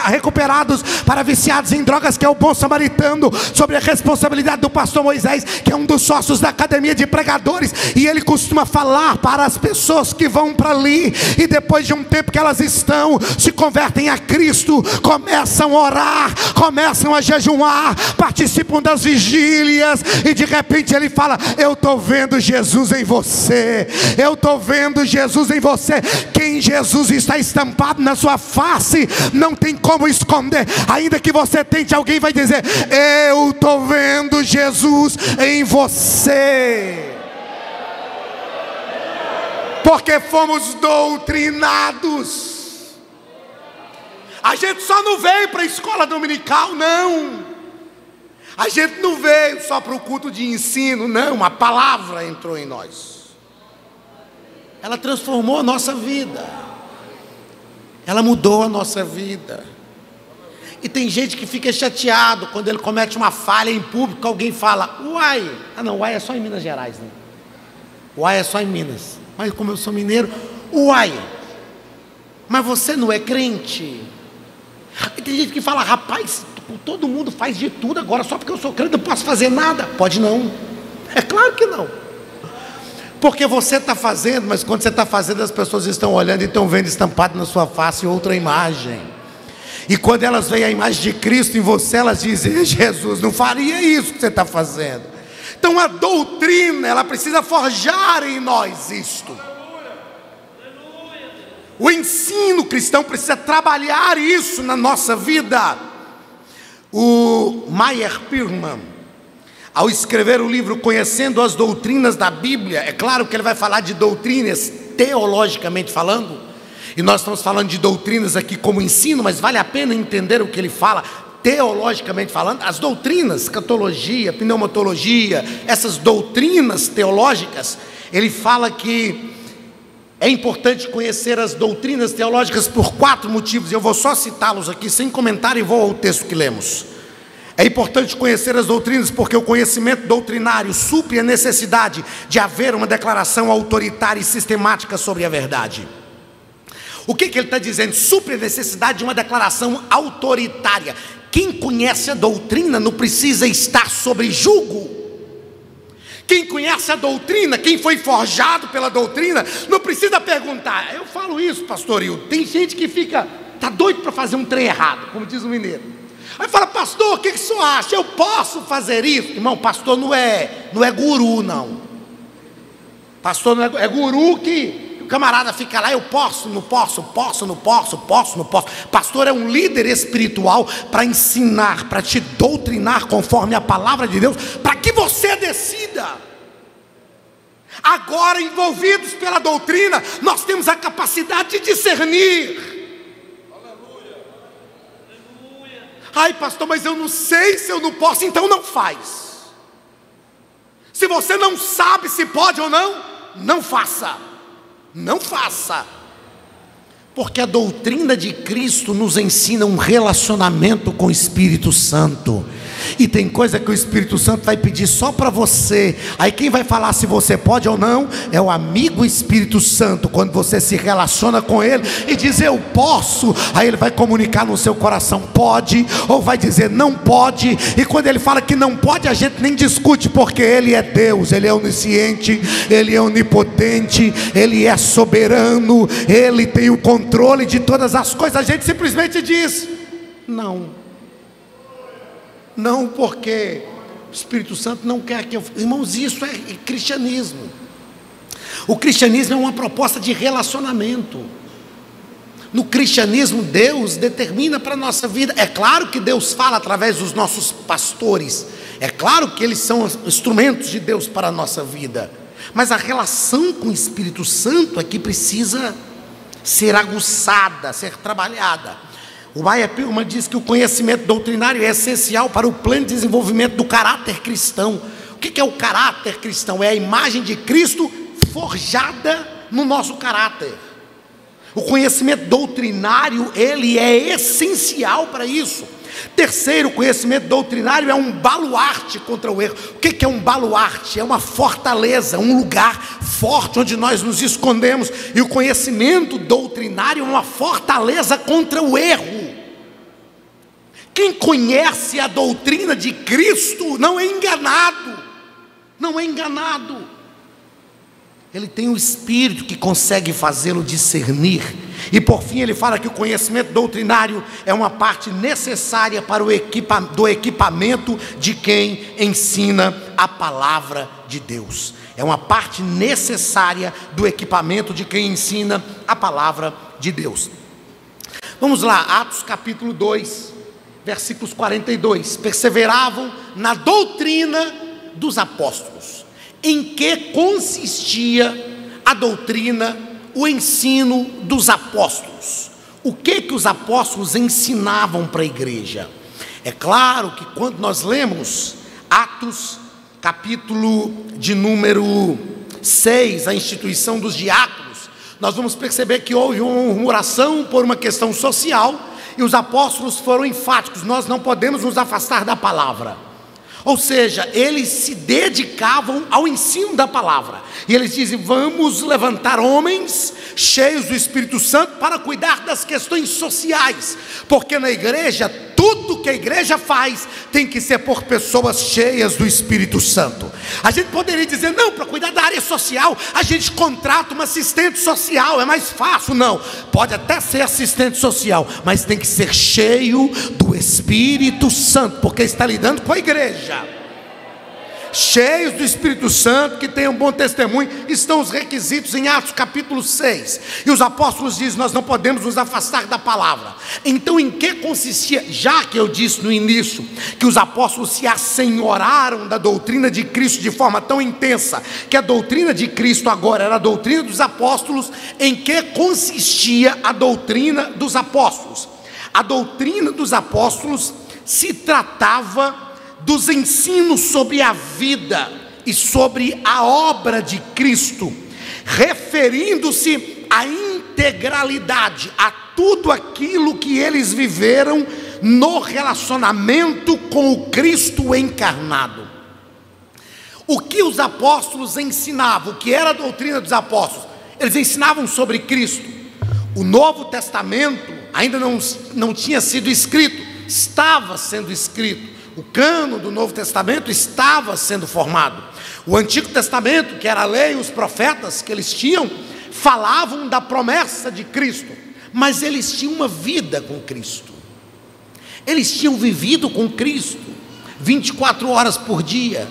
recuperados para viciados em drogas, que é o Bom Samaritano, sobre a responsabilidade do pastor Moisés, que é um dos sócios da academia de pregadores, e ele costuma falar para as pessoas que vão para ali, e depois de um tempo que elas se convertem a Cristo, começam a orar, começam a jejuar, participam das vigílias, e de repente ele fala: eu estou vendo Jesus em você, eu estou vendo Jesus em você. Quem Jesus está estampado na sua face, não tem como esconder. Ainda que você tente, alguém vai dizer: eu estou vendo Jesus em você. Porque fomos doutrinados. A gente só não veio para a escola dominical, não. A gente não veio só para o culto de ensino, não. A palavra entrou em nós. Ela transformou a nossa vida. Ela mudou a nossa vida. E tem gente que fica chateado quando ele comete uma falha em público. Alguém fala: uai. Não, uai é só em Minas Gerais, né? Uai é só em Minas. Mas como eu sou mineiro: uai, mas você não é crente? E tem gente que fala: rapaz, todo mundo faz de tudo agora, só porque eu sou crente não posso fazer nada. Pode não. É claro que não. Porque você está fazendo, mas quando você está fazendo, as pessoas estão olhando e estão vendo estampado na sua face outra imagem. E quando elas veem a imagem de Cristo em você, elas dizem: Jesus não faria isso que você está fazendo. Então a doutrina, ela precisa forjar em nós isto. O ensino cristão precisa trabalhar isso na nossa vida. O Meyer Pirman, ao escrever o livro Conhecendo as Doutrinas da Bíblia, é claro que ele vai falar de doutrinas teologicamente falando, E nós estamos falando de doutrinas aqui como ensino, mas vale a pena entender o que ele fala, teologicamente falando. As doutrinas, escatologia, pneumatologia, essas doutrinas teológicas, ele fala que é importante conhecer as doutrinas teológicas por 4 motivos. Eu vou só citá-los aqui sem comentário e vou ao texto que lemos. É importante conhecer as doutrinas porque o conhecimento doutrinário supre a necessidade de haver uma declaração autoritária e sistemática sobre a verdade. O que ele está dizendo? Supre a necessidade de uma declaração autoritária. Quem conhece a doutrina não precisa estar sob julgo. Quem conhece a doutrina, quem foi forjado pela doutrina, não precisa perguntar. Eu falo isso, pastor Hildo. Tem gente que está doido para fazer um trem errado, como diz o mineiro. Aí fala, pastor, o que o senhor acha? Eu posso fazer isso? Irmão, pastor não é guru, não. Pastor não é guru que o camarada fica lá, eu posso, não posso, posso, não posso, posso, não posso. Pastor é um líder espiritual para ensinar, para te doutrinar conforme a palavra de Deus, para que você decida. Agora, envolvidos pela doutrina, nós temos a capacidade de discernir. Ai, pastor, mas eu não sei se eu não posso. Então não faz. Se você não sabe se pode ou não, não faça. Não faça. Porque a doutrina de Cristo nos ensina um relacionamento com o Espírito Santo. E tem coisa que o Espírito Santo vai pedir só para você. Aí quem vai falar se você pode ou não é o amigo Espírito Santo. Quando você se relaciona com ele e diz eu posso, aí ele vai comunicar no seu coração pode, ou vai dizer não pode. E quando ele fala que não pode, a gente nem discute, porque ele é Deus, ele é onisciente, ele é onipotente, ele é soberano, ele tem o controle de todas as coisas. A gente simplesmente diz não. Não, porque o Espírito Santo não quer que eu... Irmãos, isso é cristianismo. O cristianismo é uma proposta de relacionamento. No cristianismo, Deus determina para a nossa vida. É claro que Deus fala através dos nossos pastores. É claro que eles são instrumentos de Deus para a nossa vida. Mas a relação com o Espírito Santo é que precisa ser aguçada, ser trabalhada. O Maya Pilman diz que o conhecimento doutrinário é essencial para o plano de desenvolvimento do caráter cristão. O que é o caráter cristão? É a imagem de Cristo forjada no nosso caráter. O conhecimento doutrinário, ele é essencial para isso. Terceiro, o conhecimento doutrinário é um baluarte contra o erro. O que é um baluarte? É uma fortaleza, um lugar forte onde nós nos escondemos. E o conhecimento doutrinário é uma fortaleza contra o erro. Quem conhece a doutrina de Cristo não é enganado. Não é enganado. Ele tem o Espírito que consegue fazê-lo discernir. E por fim ele fala que o conhecimento doutrinário é uma parte necessária para do equipamento de quem ensina a palavra de Deus. É uma parte necessária do equipamento de quem ensina a palavra de Deus. Vamos lá, Atos capítulo 2, versículos 42. Perseveravam na doutrina dos apóstolos. Em que consistia a doutrina, o ensino dos apóstolos? O que os apóstolos ensinavam para a igreja? É claro que quando nós lemos Atos, capítulo de número 6, a instituição dos diáconos, nós vamos perceber que houve uma murmuração por uma questão social, e os apóstolos foram enfáticos: nós não podemos nos afastar da palavra. Ou seja, eles se dedicavam ao ensino da palavra. E eles dizem: vamos levantar homens cheios do Espírito Santo para cuidar das questões sociais. Porque na igreja, tudo que a igreja faz tem que ser por pessoas cheias do Espírito Santo. A gente poderia dizer: não, para cuidar da área social, a gente contrata uma assistente social, é mais fácil. Não, pode até ser assistente social, mas tem que ser cheio do Espírito Santo, porque está lidando com a igreja. cheios do Espírito Santo, que tenham bom testemunho. Estão os requisitos em Atos capítulo 6. E os apóstolos dizem: nós não podemos nos afastar da palavra. Então, em que consistia? Já que eu disse no início que os apóstolos se assenhoraram da doutrina de Cristo de forma tão intensa, que a doutrina de Cristo agora era a doutrina dos apóstolos. Em que consistia a doutrina dos apóstolos? A doutrina dos apóstolos se tratava dos ensinos sobre a vida e sobre a obra de Cristo, referindo-se à integralidade, a tudo aquilo que eles viveram no relacionamento com o Cristo encarnado. O que os apóstolos ensinavam? O que era a doutrina dos apóstolos? Eles ensinavam sobre Cristo. O Novo Testamento ainda não tinha sido escrito, estava sendo escrito. O cano do Novo Testamento estava sendo formado. O Antigo Testamento, que era a lei e os profetas que eles tinham, falavam da promessa de Cristo, mas eles tinham uma vida com Cristo. Eles tinham vivido com Cristo 24 horas por dia,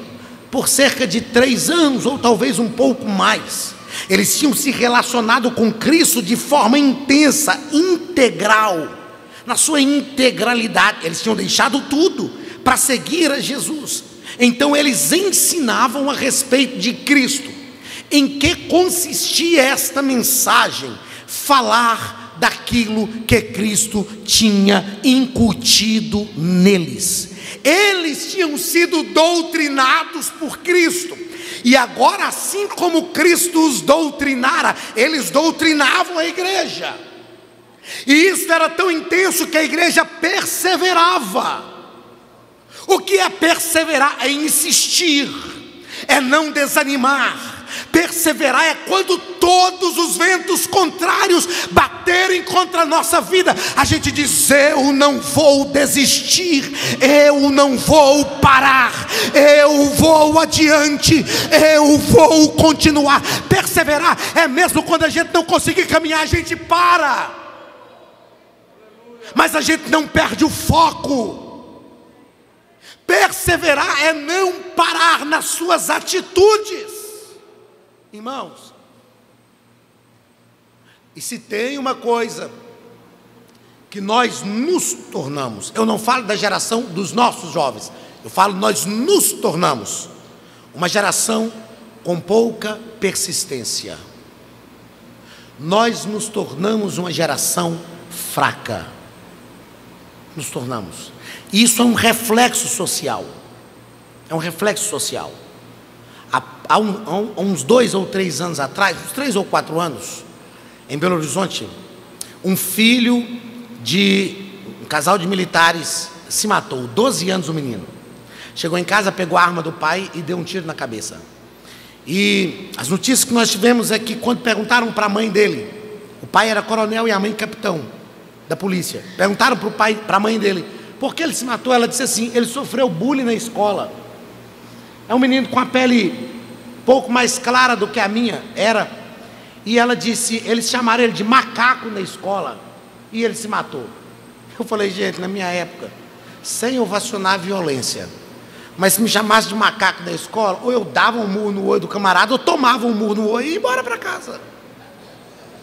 por cerca de 3 anos, ou talvez um pouco mais. Eles tinham se relacionado com Cristo de forma intensa, integral, na sua integralidade. Eles tinham deixado tudo para seguir a Jesus. Então eles ensinavam a respeito de Cristo. Em que consistia esta mensagem? Falar daquilo que Cristo tinha incutido neles. Eles tinham sido doutrinados por Cristo, e agora, assim como Cristo os doutrinara, eles doutrinavam a igreja. E isso era tão intenso que a igreja perseverava. O que é perseverar? É insistir, é não desanimar. Perseverar é quando todos os ventos contrários baterem contra a nossa vida, a gente diz: eu não vou desistir, eu não vou parar, eu vou adiante, eu vou continuar. Perseverar é mesmo quando a gente não conseguir caminhar, a gente para, mas a gente não perde o foco. Perseverar é não parar nas suas atitudes. Irmãos, e se tem uma coisa que nós nos tornamos, eu não falo da geração dos nossos jovens, eu falo nós nos tornamos uma geração com pouca persistência. Nós nos tornamos uma geração fraca. Nos tornamos. Isso é um reflexo social. É um reflexo social. Há uns 2 ou 3 anos atrás, uns 3 ou 4 anos, em Belo Horizonte, um filho de um casal de militares se matou. 12 anos o menino. Chegou em casa, pegou a arma do pai e deu um tiro na cabeça. E as notícias que nós tivemos é que quando perguntaram para a mãe dele, o pai era coronel e a mãe capitão da polícia, perguntaram para o pai, para a mãe dele, por que ele se matou? Ela disse assim: ele sofreu bullying na escola. É um menino com a pele pouco mais clara do que a minha era. E ela disse, eles chamaram ele de macaco na escola, e ele se matou. Eu falei: gente, na minha época, sem ovacionar a violência, mas se me chamasse de macaco na escola, ou eu dava um murro no olho do camarada, ou tomava um murro no olho e ia embora para casa.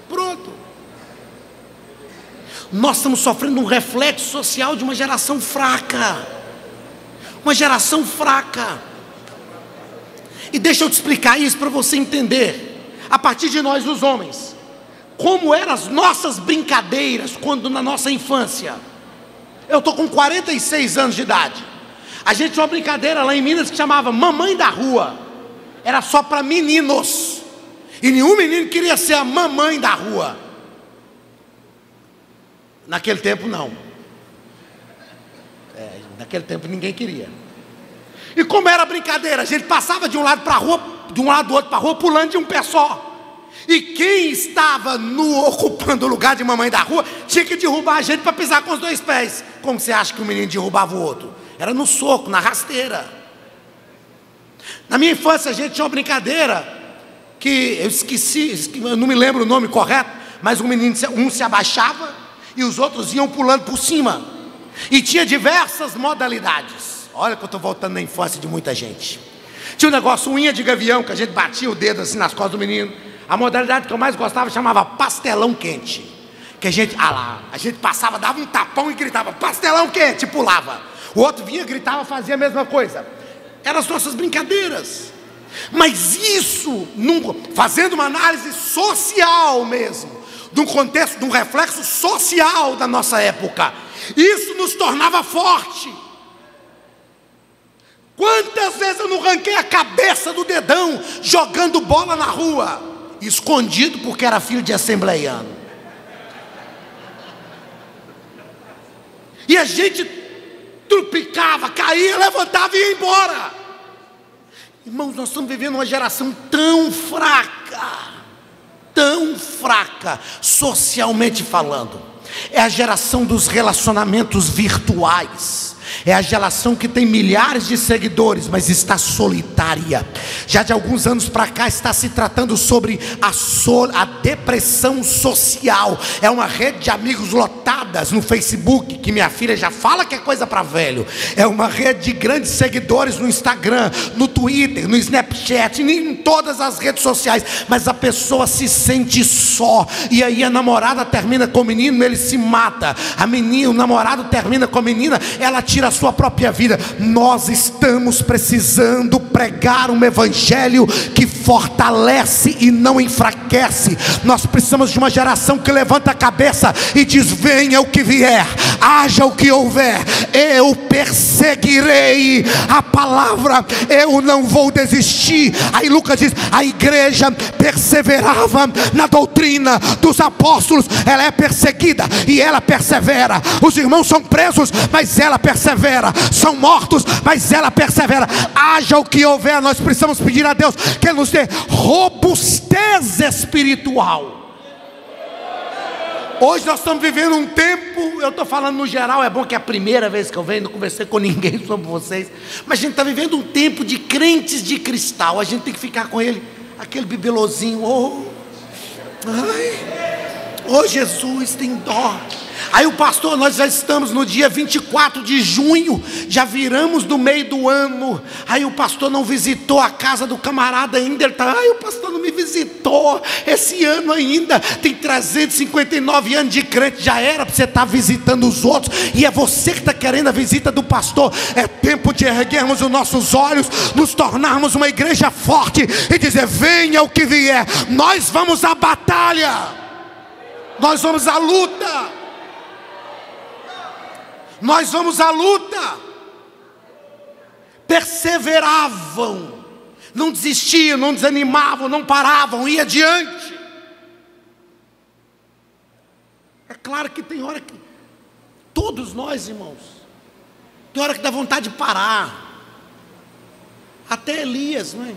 Pronto. Nós estamos sofrendo um reflexo social de uma geração fraca. Uma geração fraca. E deixa eu te explicar isso para você entender, a partir de nós os homens, como eram as nossas brincadeiras quando na nossa infância. Eu estou com 46 anos de idade. A gente tinha uma brincadeira lá em Minas que chamava Mamãe da Rua. Era só para meninos, e nenhum menino queria ser a mamãe da rua. Naquele tempo não. Naquele tempo ninguém queria. E como era a brincadeira? A gente passava de um lado para a rua, de um lado do outro para a rua, pulando de um pé só. E quem estava ocupando o lugar de mamãe da rua tinha que derrubar a gente para pisar com os 2 pés. Como você acha que o menino derrubava o outro? Era no soco, na rasteira. Na minha infância a gente tinha uma brincadeira que eu esqueci, eu não me lembro o nome correto, mas um se abaixava e os outros iam pulando por cima. E tinha diversas modalidades. Olha que eu estou voltando na infância de muita gente. Tinha um negócio, unha de gavião, que a gente batia o dedo assim nas costas do menino. A modalidade que eu mais gostava chamava pastelão quente. Que a gente passava, dava um tapão e gritava, pastelão quente, e pulava. O outro vinha, gritava, fazia a mesma coisa. Eram as nossas brincadeiras. Mas isso, fazendo uma análise social mesmo, de um contexto, de um reflexo social da nossa época, isso nos tornava forte. Quantas vezes eu não arranquei a cabeça do dedão jogando bola na rua, escondido porque era filho de assembleiano. E a gente trupicava, caía, levantava e ia embora. Irmãos, nós estamos vivendo uma geração tão fraca, socialmente falando. É a geração dos relacionamentos virtuais. É a geração que tem milhares de seguidores, mas está solitária. Já de alguns anos para cá está se tratando sobre a depressão social. É uma rede de amigos lotadas no Facebook, que minha filha já fala que é coisa para velho. É uma rede de grandes seguidores no Instagram, no Twitter, no Snapchat, em todas as redes sociais. Mas a pessoa se sente só. E aí a namorada termina com o menino, ele se mata. O namorado termina com a menina, ela tira a sua própria vida. Nós estamos precisando pregar um evangelho que fortalece e não enfraquece. Nós precisamos de uma geração que levanta a cabeça e diz: venha o que vier, haja o que houver, eu perseguirei a palavra, eu não vou desistir. Aí Lucas diz: a igreja perseverava na doutrina dos apóstolos. Ela é perseguida e ela persevera. Os irmãos são presos, mas ela persevera. São mortos, mas ela persevera. Haja o que houver, nós precisamos pedir a Deus que Ele nos dê robustez espiritual. Hoje nós estamos vivendo um tempo, eu estou falando no geral, é bom que é a primeira vez que eu venho, não conversei com ninguém sobre vocês, mas a gente está vivendo um tempo de crentes de cristal. A gente tem que ficar com ele, aquele bibelozinho, Jesus, tem dó. Aí o pastor, nós já estamos no dia 24 de junho, já viramos do meio do ano. Aí o pastor não visitou a casa do camarada ainda. Ele está: o pastor não me visitou esse ano ainda. Tem 359 anos de crente, já era para você estar visitando os outros. E é você que está querendo a visita do pastor. É tempo de erguermos os nossos olhos, nos tornarmos uma igreja forte e dizer: venha o que vier, nós vamos à batalha, nós vamos à luta. Nós vamos à luta. Perseveravam, não desistiam, não desanimavam, não paravam, iam adiante. É claro que tem hora que, todos nós, irmãos, tem hora que dá vontade de parar. Até Elias, não é?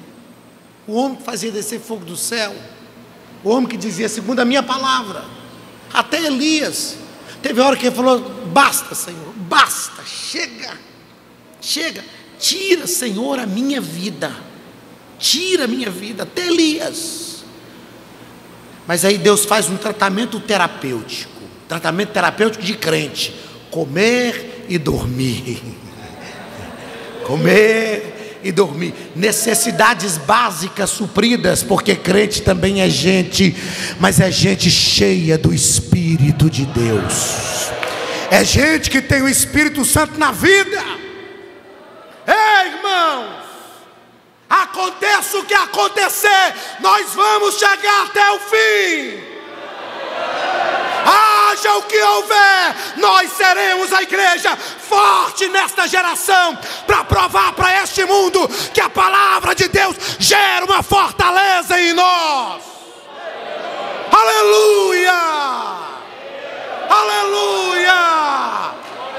O homem que fazia descer fogo do céu, o homem que dizia: segundo a minha palavra. Até Elias teve hora que ele falou: basta, Senhor, basta, chega, tira, Senhor, a minha vida, tira a minha vida. Até Elias. Mas aí Deus faz um tratamento terapêutico de crente: comer e dormir. Comer e dormir, necessidades básicas supridas, porque crente também é gente, mas é gente cheia do Espírito de Deus, é gente que tem o Espírito Santo na vida. Ei, irmãos, aconteça o que acontecer, nós vamos chegar até o fim. Haja o que houver, nós seremos a igreja forte nesta geração, para provar para este mundo que a palavra de Deus gera uma fortaleza em nós. Aleluia! Aleluia!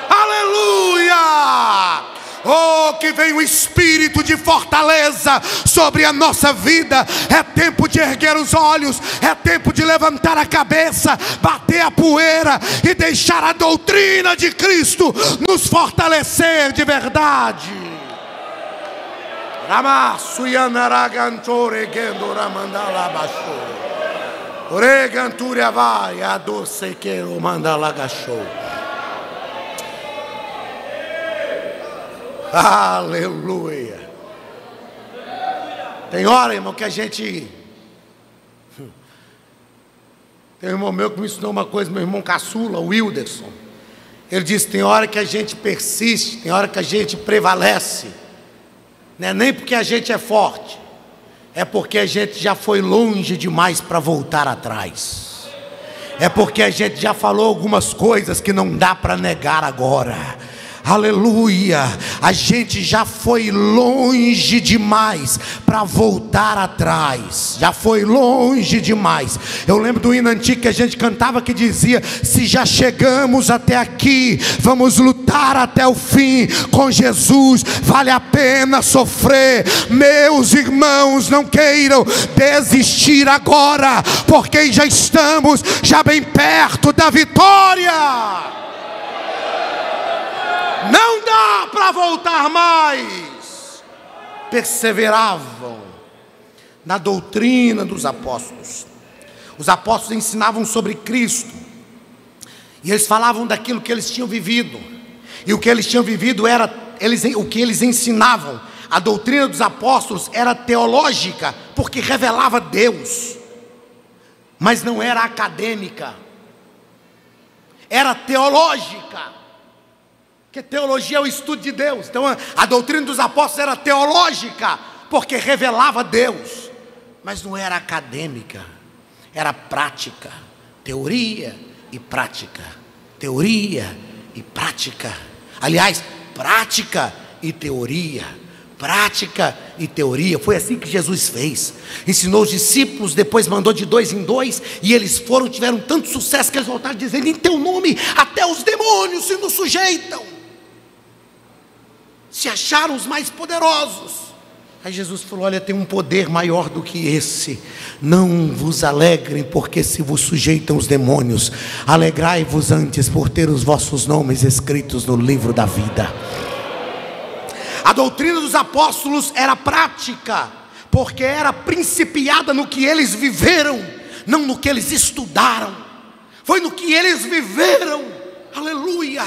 Aleluia! Oh, que venha um espírito de fortaleza sobre a nossa vida. É tempo de erguer os olhos, é tempo de levantar a cabeça, bater a poeira e deixar a doutrina de Cristo nos fortalecer de verdade. Aleluia. Tem hora, irmão, que a gente... Tem um irmão meu que me ensinou uma coisa, meu irmão caçula, o Wilderson. Ele disse: tem hora que a gente persiste, tem hora que a gente prevalece. Não é nem porque a gente é forte, é porque a gente já foi longe demais para voltar atrás. É porque a gente já falou algumas coisas que não dá para negar agora. Aleluia, a gente já foi longe demais para voltar atrás. Já foi longe demais. Eu lembro do hino antigo que a gente cantava, que dizia: se já chegamos até aqui, vamos lutar até o fim. Com Jesus vale a pena sofrer. Meus irmãos, não queiram desistir agora, porque já estamos bem perto da vitória. Não dá para voltar mais. Perseveravam na doutrina dos apóstolos. Os apóstolos ensinavam sobre Cristo, e eles falavam daquilo que eles tinham vivido. E o que eles tinham vivido era, o que eles ensinavam, a doutrina dos apóstolos era teológica, porque revelava Deus, mas não era acadêmica, era teológica. Porque teologia é o estudo de Deus. Então a doutrina dos apóstolos era teológica, porque revelava Deus, mas não era acadêmica, era prática. Teoria e prática. Teoria e prática. Aliás, prática e teoria. Prática e teoria. Foi assim que Jesus fez. Ensinou os discípulos, depois mandou de 2 em 2, e eles foram, tiveram tanto sucesso que eles voltaram dizendo: em teu nome até os demônios se nos sujeitam. Se acharam os mais poderosos. Aí Jesus falou: olha, tem um poder maior do que esse. Não vos alegrem porque se vos sujeitam os demônios. Alegrai-vos antes por ter os vossos nomes escritos no livro da vida. A doutrina dos apóstolos era prática, porque era principiada no que eles viveram, não no que eles estudaram. Foi no que eles viveram. Aleluia.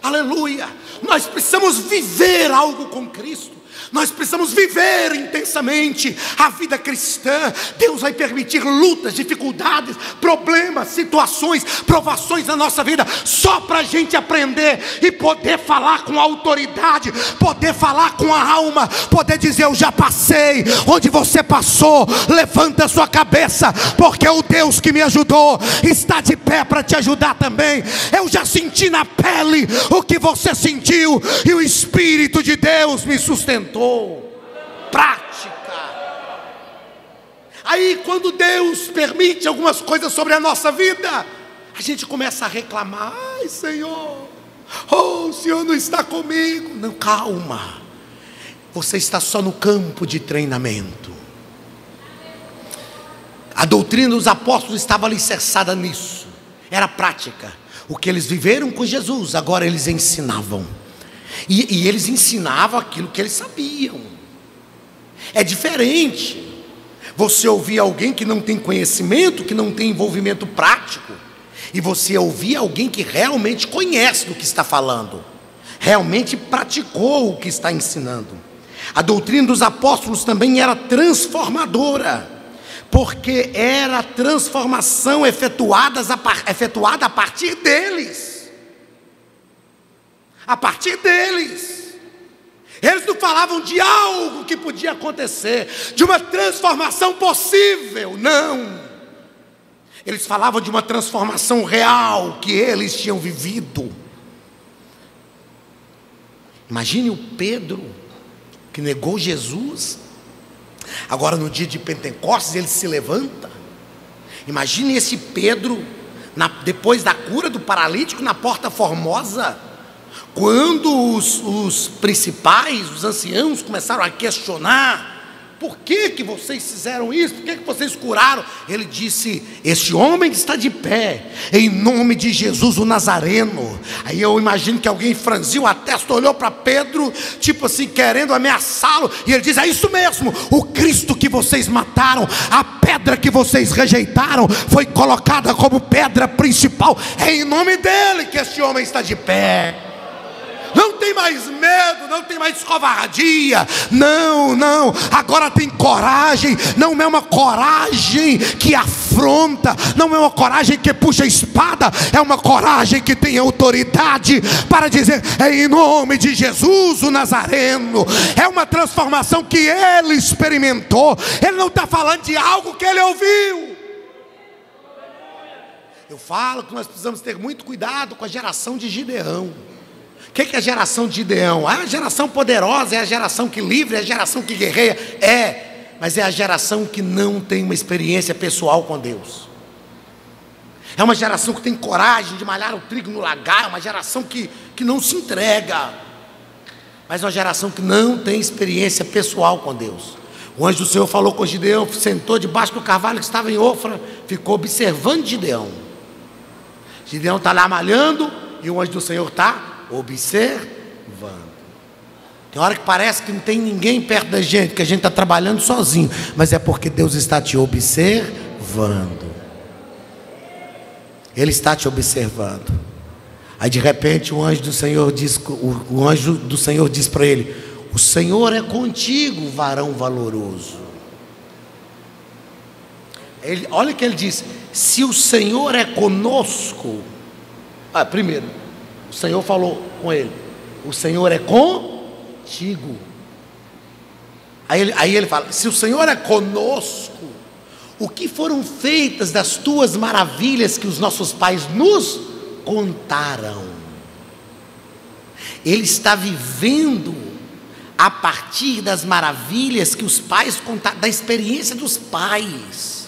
Aleluia. Nós precisamos viver algo com Cristo. Nós precisamos viver intensamente a vida cristã. Deus vai permitir lutas, dificuldades, problemas, situações, provações na nossa vida, só para a gente aprender e poder falar com autoridade, poder falar com a alma, poder dizer: eu já passei onde você passou. Levanta a sua cabeça, porque o Deus que me ajudou está de pé para te ajudar também. Eu já senti na pele o que você sentiu, e o Espírito de Deus me sustentou. Prática. Aí quando Deus permite algumas coisas sobre a nossa vida, a gente começa a reclamar: ai Senhor, o Senhor não está comigo. Não, calma, você está só no campo de treinamento. A doutrina dos apóstolos estava alicerçada nisso, era prática. O que eles viveram com Jesus, agora eles ensinavam. E eles ensinavam aquilo que eles sabiam. É diferente você ouvir alguém que não tem conhecimento, que não tem envolvimento prático, e você ouvir alguém que realmente conhece do que está falando, realmente praticou o que está ensinando. A doutrina dos apóstolos também era transformadora, porque era a transformação efetuada a partir deles. A partir deles. Eles não falavam de algo que podia acontecer, de uma transformação possível, não. Eles falavam de uma transformação real que eles tinham vivido. Imagine o Pedro, que negou Jesus. Agora no dia de Pentecostes ele se levanta. Imagine esse Pedro, depois da cura do paralítico na Porta Formosa, quando os principais, os anciãos começaram a questionar: por que vocês fizeram isso? Por que vocês curaram? Ele disse: este homem está de pé, em nome de Jesus o Nazareno. Aí eu imagino que alguém franziu a testa, olhou para Pedro, tipo assim, querendo ameaçá-lo, e ele diz: é isso mesmo, o Cristo que vocês mataram, a pedra que vocês rejeitaram, foi colocada como pedra principal. É em nome dele que este homem está de pé. Não tem mais medo, não tem mais covardia. Não, não. Agora tem coragem. Não é uma coragem que afronta. Não é uma coragem que puxa a espada. É uma coragem que tem autoridade para dizer: é em nome de Jesus o Nazareno. É uma transformação que ele experimentou. Ele não está falando de algo que ele ouviu. Eu falo que nós precisamos ter muito cuidado com a geração de Gideão. O que é a geração de Gideão? É a geração poderosa, é a geração que livre, é a geração que guerreia. Mas é a geração que não tem uma experiência pessoal com Deus. É uma geração que tem coragem de malhar o trigo no lagar. É uma geração que não se entrega. Mas é uma geração que não tem experiência pessoal com Deus. O anjo do Senhor falou com Gideão, sentou debaixo do carvalho que estava em Ofra, ficou observando Gideão. Gideão está lá malhando e o anjo do Senhor está observando. Tem hora que parece que não tem ninguém perto da gente, que a gente está trabalhando sozinho, mas é porque Deus está te observando. Ele está te observando. Aí de repente o anjo do Senhor diz para ele: o Senhor é contigo, varão valoroso. Olha o que ele diz: se o Senhor é conosco. Primeiro, o Senhor falou com ele: o Senhor é contigo. Aí ele fala: se o Senhor é conosco, o que foram feitas das tuas maravilhas que os nossos pais nos contaram? Ele está vivendo a partir das maravilhas que os pais contaram, da experiência dos pais.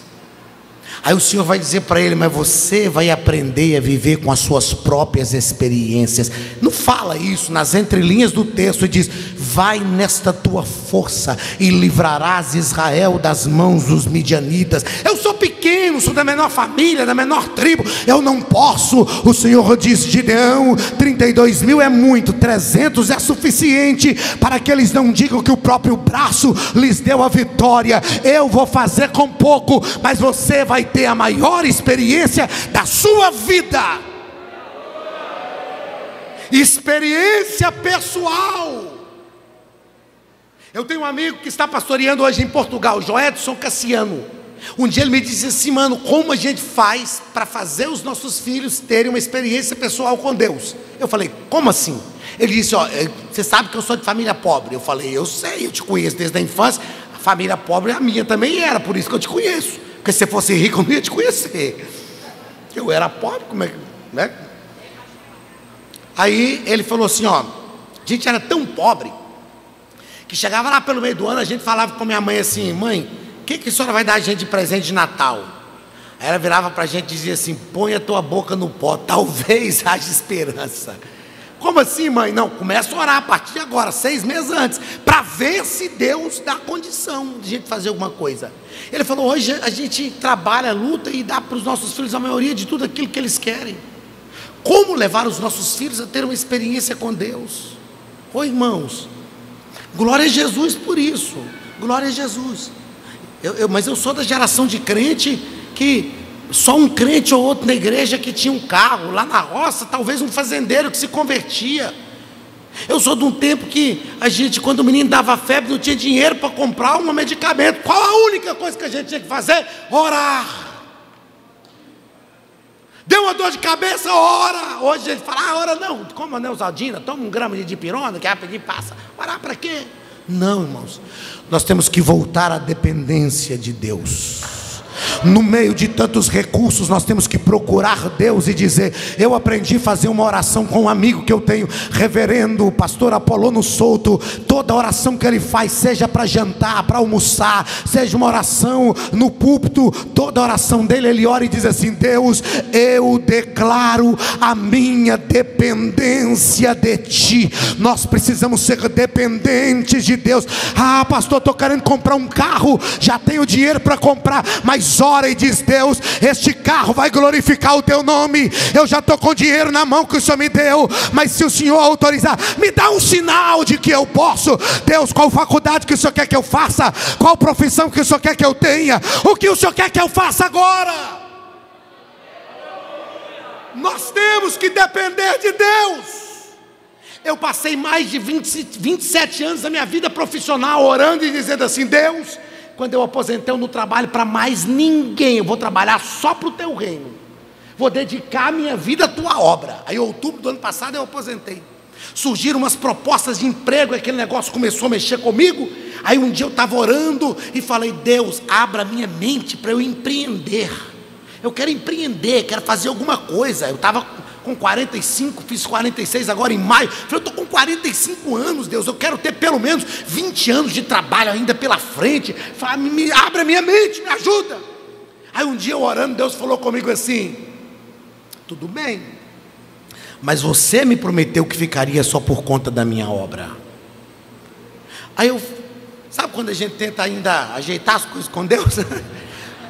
Aí o Senhor vai dizer para ele: mas você vai aprender a viver com as suas próprias experiências. Não fala isso nas entrelinhas do texto e diz: vai nesta tua força e livrarás Israel das mãos dos midianitas. Eu sou pequeno, sou da menor família, da menor tribo, eu não posso. O Senhor diz: Gideão, 32 mil é muito, 300 é suficiente para que eles não digam que o próprio braço lhes deu a vitória. Eu vou fazer com pouco, mas você vai ter a maior experiência da sua vida. Experiência pessoal. Eu tenho um amigo que está pastoreando hoje em Portugal, Joedson Cassiano. Um dia ele me disse assim: mano, como a gente faz para fazer os nossos filhos terem uma experiência pessoal com Deus? Eu falei: como assim? Ele disse: você sabe que eu sou de família pobre. Eu falei: eu sei, eu te conheço desde a infância. A família pobre a minha também era, por isso que eu te conheço. Porque se você fosse rico eu não ia te conhecer. Eu era pobre, como é que, né? Aí ele falou assim: a gente era tão pobre que chegava lá pelo meio do ano, a gente falava com a minha mãe assim: mãe, o que a senhora vai dar a gente de presente de Natal? Aí ela virava para a gente e dizia assim: põe a tua boca no pó, talvez haja esperança. Como assim, mãe? Não, começa a orar a partir de agora, 6 meses antes, para ver se Deus dá condição de a gente fazer alguma coisa. Ele falou: hoje a gente trabalha, luta e dá para os nossos filhos a maioria de tudo aquilo que eles querem. Como levar os nossos filhos a ter uma experiência com Deus? Irmãos, glória a Jesus por isso. Glória a Jesus. Mas eu sou da geração de crente que só um crente ou outro na igreja que tinha um carro. Lá na roça, talvez um fazendeiro que se convertia. Eu sou de um tempo que a gente, quando o menino dava febre, não tinha dinheiro para comprar um medicamento. Qual a única coisa que a gente tinha que fazer? Orar. Deu uma dor de cabeça, ora. Hoje ele fala: ora não, como a Neusaldina, toma um grama de dipirona, que rapidinho passa. Orar para quê? Não, irmãos, nós temos que voltar à dependência de Deus. No meio de tantos recursos, nós temos que procurar Deus e dizer: eu aprendi a fazer uma oração com um amigo que eu tenho, reverendo pastor Apolono Souto. Toda oração que ele faz, seja para jantar, para almoçar, seja uma oração no púlpito, toda oração dele, ele ora e diz assim: Deus, eu declaro a minha dependência de ti. Nós precisamos ser dependentes de Deus. Pastor, estou querendo comprar um carro, já tenho dinheiro para comprar, mas ora e diz: Deus, este carro vai glorificar o teu nome. Eu já estou com dinheiro na mão que o Senhor me deu, mas se o Senhor autorizar, me dá um sinal de que eu posso. Deus, qual faculdade que o Senhor quer que eu faça? Qual profissão que o Senhor quer que eu tenha? O que o Senhor quer que eu faça agora? Nós temos que depender de Deus. eu passei mais de 27 anos da minha vida profissional orando e dizendo assim: Deus, quando eu aposentei eu não trabalho para mais ninguém, eu vou trabalhar só para o teu reino, vou dedicar a minha vida à tua obra. Aí em outubro do ano passado eu aposentei. Surgiram umas propostas de emprego, aquele negócio começou a mexer comigo. Aí um dia eu estava orando e falei: Deus, abra a minha mente para eu empreender. Eu quero empreender, quero fazer alguma coisa. Eu estava com 45, fiz 46 agora em maio. Falei: eu estou com 45 anos, Deus, eu quero ter pelo menos 20 anos de trabalho ainda pela frente. Falei: abra a minha mente, me ajuda. Aí um dia eu orando, Deus falou comigo assim: tudo bem, mas você me prometeu que ficaria só por conta da minha obra. Aí eu, sabe quando a gente tenta ainda ajeitar as coisas com Deus?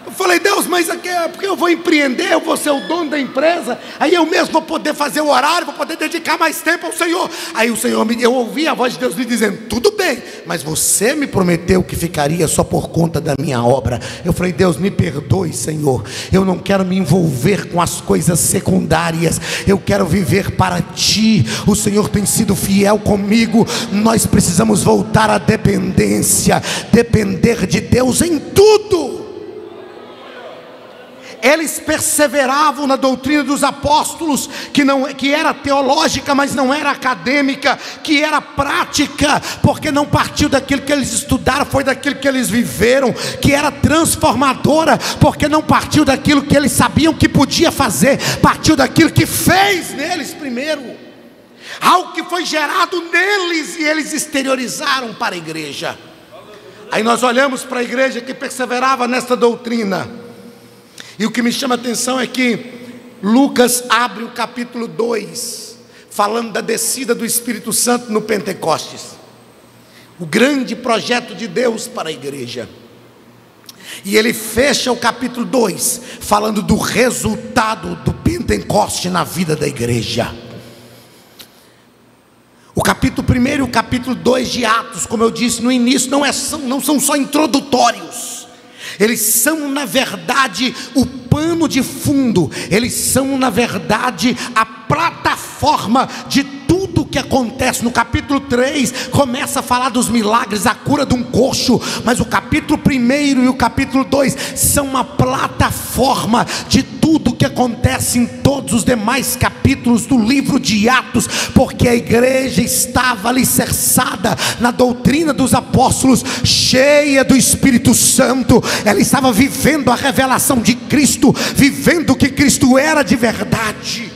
Eu falei: Deus, mas aqui é porque eu vou empreender, eu vou ser o dono da empresa, aí eu mesmo vou poder fazer o horário, vou poder dedicar mais tempo ao Senhor. Aí o Senhor, eu ouvi a voz de Deus me dizendo: tudo bem, mas você me prometeu que ficaria só por conta da minha obra. Eu falei: Deus, me perdoe, Senhor, eu não quero me envolver com as coisas secundárias, eu quero viver para Ti. O Senhor tem sido fiel comigo. Nós precisamos voltar à dependência, depender de Deus em tudo. Eles perseveravam na doutrina dos apóstolos, que era teológica, mas não era acadêmica, que era prática, porque não partiu daquilo que eles estudaram, foi daquilo que eles viveram, que era transformadora, porque não partiu daquilo que eles sabiam que podia fazer, partiu daquilo que fez neles primeiro, algo que foi gerado neles e eles exteriorizaram para a igreja. Aí nós olhamos para a igreja que perseverava nesta doutrina. E o que me chama a atenção é que Lucas abre o capítulo 2, falando da descida do Espírito Santo no Pentecostes, o grande projeto de Deus para a igreja. E ele fecha o capítulo 2, falando do resultado do Pentecoste na vida da igreja. O capítulo 1 e o capítulo 2 de Atos, como eu disse no início, não são só introdutórios. Eles são, na verdade, o pano de fundo. Eles são, na verdade, a plataforma de tudo que acontece. No capítulo 3 começa a falar dos milagres, a cura de um coxo, mas o capítulo 1 e o capítulo 2 são uma plataforma de tudo que acontece em todos os demais capítulos do livro de Atos, porque a igreja estava alicerçada na doutrina dos apóstolos, cheia do Espírito Santo. Ela estava vivendo a revelação de Cristo, vivendo o que Cristo era de verdade.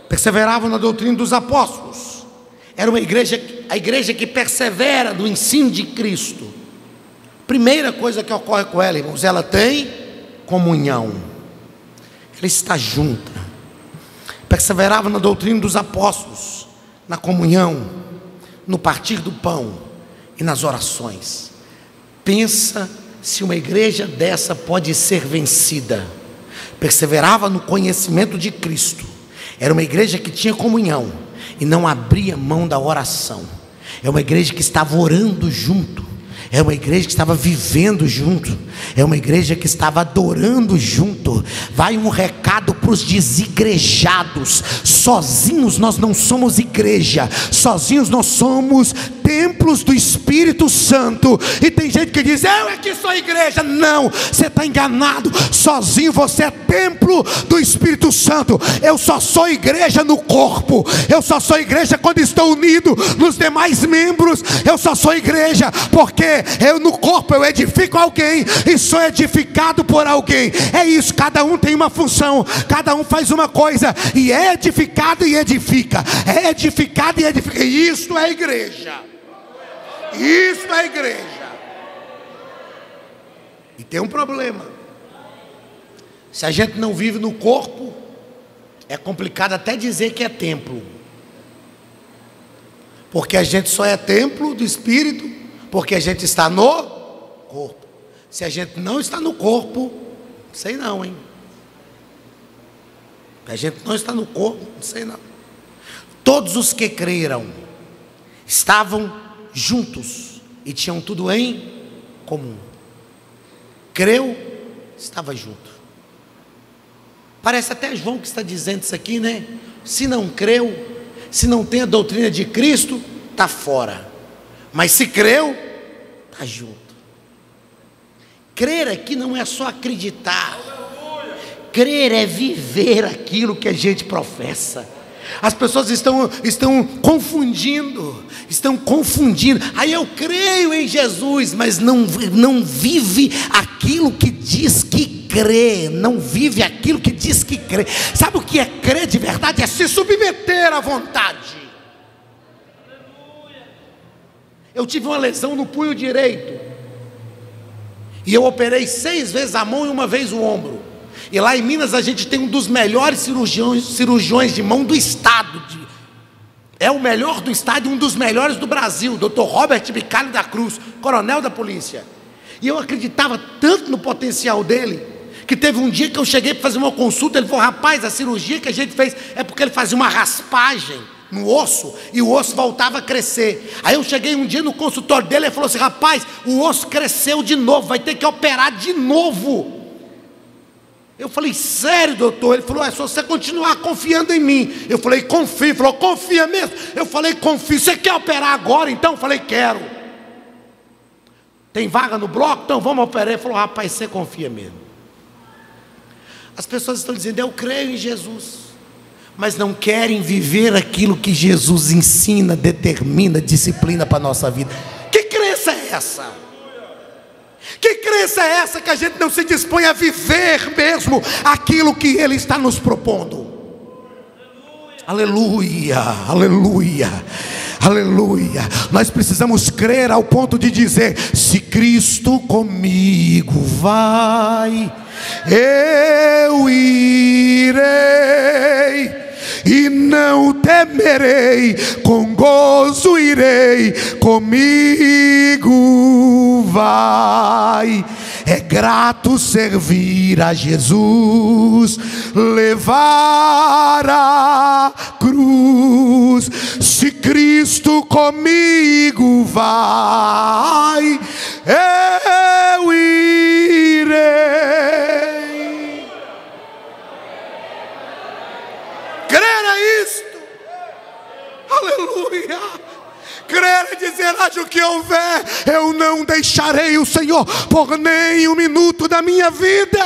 Perseveravam na doutrina dos apóstolos. Era uma igreja, a igreja que persevera no ensino de Cristo. Primeira coisa que ocorre com ela, irmãos, ela tem comunhão, ela está junta. Perseverava na doutrina dos apóstolos, na comunhão, no partir do pão e nas orações. Pensa se uma igreja dessa pode ser vencida. Perseverava no conhecimento de Cristo. Era uma igreja que tinha comunhão e não abria mão da oração. É uma igreja que estava orando junto. É uma igreja que estava vivendo junto. É uma igreja que estava adorando junto. Vai um recado para os desigrejados: sozinhos nós não somos igreja, sozinhos nós somos templos do Espírito Santo. E tem gente que diz: eu é que sou igreja. Não, você está enganado. Sozinho você é templo do Espírito Santo. Eu só sou igreja no corpo. Eu só sou igreja quando estou unido nos demais membros. Eu só sou igreja porque eu no corpo eu edifico alguém e sou edificado por alguém. É isso, cada um tem uma função, cada um faz uma coisa e é edificado e edifica. É edificado e edifica. E isso é igreja. Isso é igreja. E tem um problema: se a gente não vive no corpo, é complicado até dizer que é templo, porque a gente só é templo do Espírito porque a gente está no corpo. Se a gente não está no corpo, não sei não, hein? A gente não está no corpo, não sei não. Todos os que creram estavam juntos e tinham tudo em comum. Creu, estava junto. Parece até João que está dizendo isso aqui, né? Se não creu, se não tem a doutrina de Cristo, está fora. Mas se creu, está junto. Crer aqui não é só acreditar. Crer é viver aquilo que a gente professa. As pessoas estão confundindo. Aí eu creio em Jesus, mas não vive aquilo que diz que crê. Não vive aquilo que diz que crê. Sabe o que é crer de verdade? É se submeter à vontade. Eu tive uma lesão no punho direito, e eu operei 6 vezes a mão e 1 vez o ombro. E lá em Minas a gente tem um dos melhores cirurgiões de mão do estado. É o melhor do estado e um dos melhores do Brasil, o Dr. Robert Bicalho da Cruz, coronel da polícia. E eu acreditava tanto no potencial dele, que teve um dia que eu cheguei para fazer uma consulta. Ele falou: rapaz, a cirurgia que a gente fez é porque ele fazia uma raspagem no osso, e o osso voltava a crescer. Aí eu cheguei um dia no consultório dele, e ele falou assim: rapaz, o osso cresceu de novo, vai ter que operar de novo. Eu falei: sério, doutor? Ele falou: é só você continuar confiando em mim. Eu falei: confio. Ele falou: confia mesmo? Eu falei: confio. Você quer operar agora então? Eu falei: quero. Tem vaga no bloco? Então vamos operar. Ele falou: rapaz, você confia mesmo. As pessoas estão dizendo: eu creio em Jesus, mas não querem viver aquilo que Jesus ensina, determina, disciplina para a nossa vida. Que crença é essa? Que crença é essa que a gente não se dispõe a viver mesmo aquilo que Ele está nos propondo? Aleluia, aleluia, aleluia. Nós precisamos crer ao ponto de dizer: se Cristo comigo vai, eu irei, e não temerei, com gozo irei, comigo vai. É grato servir a Jesus, levar a cruz. Se Cristo comigo vai, eu irei. Crer é isto. Aleluia. Crer é dizer: haja o que houver, eu não deixarei o Senhor por nem 1 minuto da minha vida.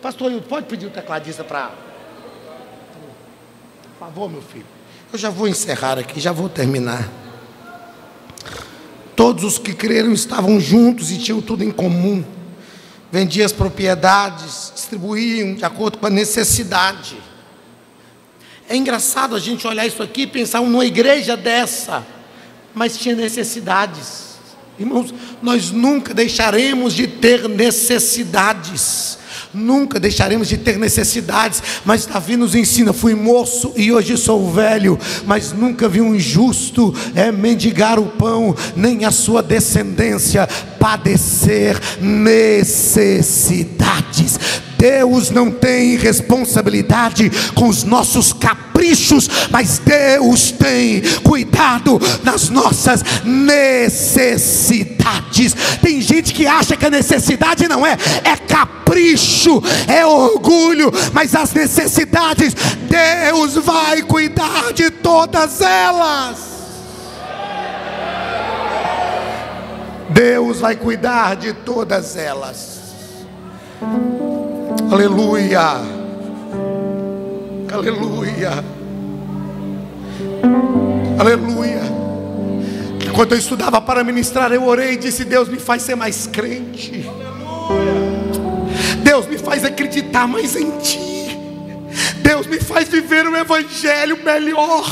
Pastor, pode pedir o tecladista para... Por favor, meu filho. Eu já vou encerrar aqui, já vou terminar. Todos os que creram estavam juntos e tinham tudo em comum. Vendiam as propriedades, distribuíam de acordo com a necessidade. É engraçado a gente olhar isso aqui e pensar numa igreja dessa, mas tinha necessidades. Irmãos, nós nunca deixaremos de ter necessidades. Nunca deixaremos de ter necessidades. Mas Davi nos ensina: fui moço e hoje sou velho, mas nunca vi um justo mendigar o pão, nem a sua descendência padecer necessidades. Deus não tem responsabilidade com os nossos caprichos, mas Deus tem cuidado das nossas necessidades. Tem gente que acha que a necessidade não é capricho, é orgulho, mas as necessidades, Deus vai cuidar de todas elas. Deus vai cuidar de todas elas. Aleluia, aleluia, aleluia. Enquanto eu estudava para ministrar, eu orei e disse: Deus, me faz ser mais crente. Deus, me faz acreditar mais em Ti. Deus, me faz viver o Evangelho melhor.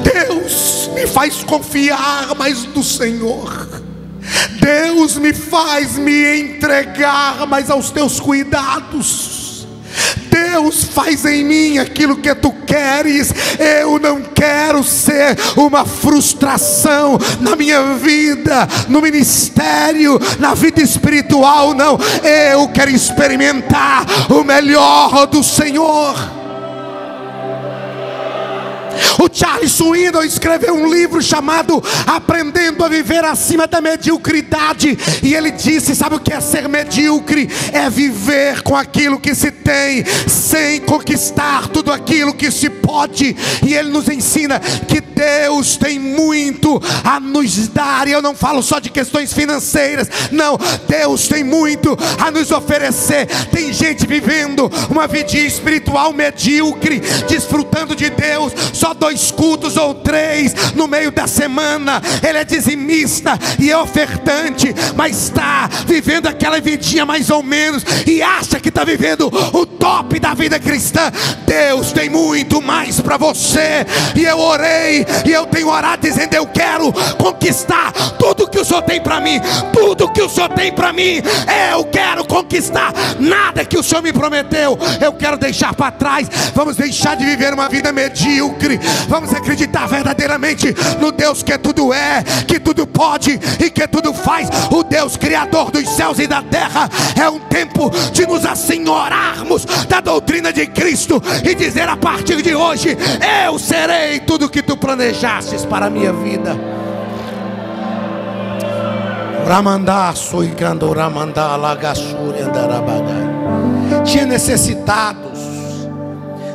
Deus, me faz confiar mais no Senhor. Deus, me faz me entregar mais aos Teus cuidados. Deus, faz em mim aquilo que Tu queres. Eu não quero ser uma frustração na minha vida, no ministério, na vida espiritual, não. Eu quero experimentar o melhor do Senhor. O Charles Swindoll escreveu um livro chamado Aprendendo a Viver Acima da Mediocridade, e ele disse: sabe o que é ser medíocre? É viver com aquilo que se tem, sem conquistar tudo aquilo que se pode. E ele nos ensina que Deus tem muito a nos dar, e eu não falo só de questões financeiras, não, Deus tem muito a nos oferecer. Tem gente vivendo uma vida espiritual medíocre, desfrutando de Deus, só 2 cultos ou 3 no meio da semana. Ele é dizimista e é ofertante, mas está vivendo aquela vidinha mais ou menos, e acha que está vivendo o top da vida cristã. Deus tem muito mais para você, e eu orei, e eu tenho orado dizendo: eu quero conquistar tudo que o Senhor tem para mim, tudo que o Senhor tem para mim, eu quero conquistar. Nada que o Senhor me prometeu eu quero deixar para trás. Vamos deixar de viver uma vida medíocre, vamos acreditar verdadeiramente no Deus que tudo é, que tudo pode e que tudo faz. O Deus criador dos céus e da terra. É um tempo de nos assenhorarmos da doutrina de Cristo e dizer: a partir de hoje eu serei tudo que tu planejastes para a minha vida. Tinha necessitados,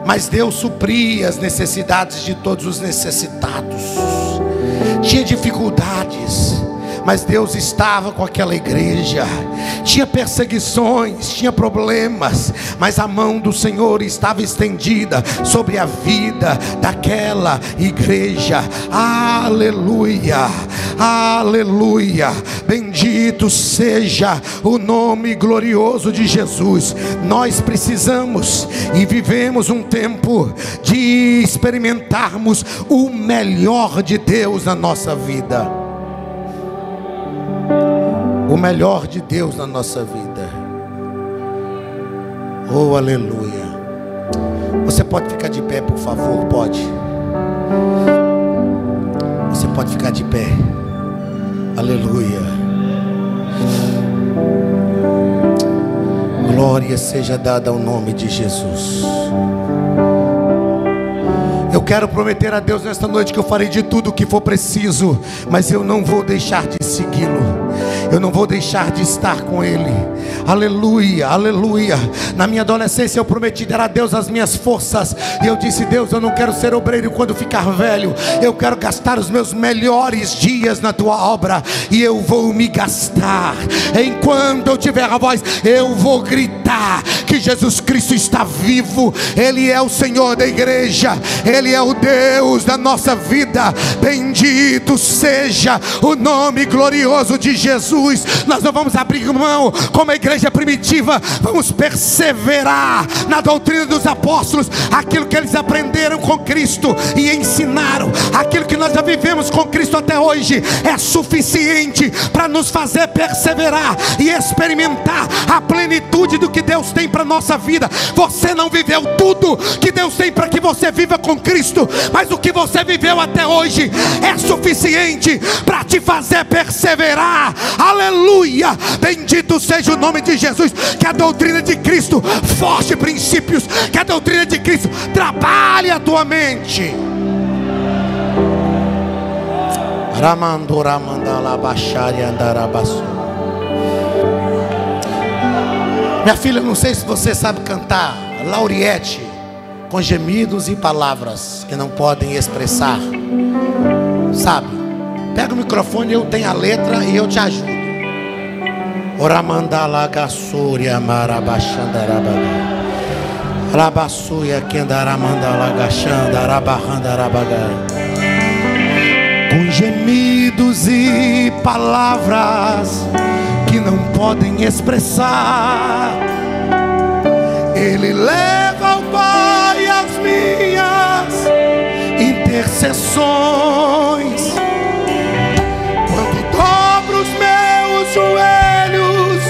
mas Deus supria as necessidades de todos os necessitados. Tinha dificuldades, mas Deus estava com aquela igreja. Tinha perseguições, tinha problemas, mas a mão do Senhor estava estendida sobre a vida daquela igreja. Aleluia, aleluia. Bendito seja o nome glorioso de Jesus. Nós precisamos e vivemos um tempo de experimentarmos o melhor de Deus na nossa vida. O melhor de Deus na nossa vida. Oh, aleluia. Você pode ficar de pé, por favor? Pode. Você pode ficar de pé. Aleluia. Glória seja dada ao nome de Jesus. Eu quero prometer a Deus nesta noite que eu farei de tudo o que for preciso, mas eu não vou deixar de segui-lo. Eu não vou deixar de estar com Ele. Aleluia, aleluia. Na minha adolescência eu prometi dar a Deus as minhas forças, e eu disse: Deus, eu não quero ser obreiro quando ficar velho. Eu quero gastar os meus melhores dias na tua obra, e eu vou me gastar. Enquanto eu tiver a voz, eu vou gritar que Jesus Cristo está vivo. Ele é o Senhor da igreja, Ele é o Deus da nossa vida. Bendito seja o nome glorioso de Jesus. Nós não vamos abrir mão como a igreja primitiva. Vamos perseverar na doutrina dos apóstolos, aquilo que eles aprenderam com Cristo e ensinaram. Aquilo que nós já vivemos com Cristo até hoje é suficiente para nos fazer perseverar e experimentar a plenitude do que Deus tem para a nossa vida. Você não viveu tudo que Deus tem para que você viva com Cristo, mas o que você viveu até hoje é suficiente para te fazer perseverar. Aleluia, bendito seja o nome de Jesus. Que a doutrina de Cristo forge princípios, que a doutrina de Cristo trabalhe a tua mente. Minha filha, não sei se você sabe cantar Lauriette, com gemidos e palavras que não podem expressar. Sabe? Pega o microfone, eu tenho a letra e eu te ajudo. Oramandala gasúria marabachandarabaga. Rabassuia kendaramandala gachandarabahandarabaga. Com gemidos e palavras que não podem expressar, Ele leva ao Pai as minhas intercessões. Quando dobro os meus joelhos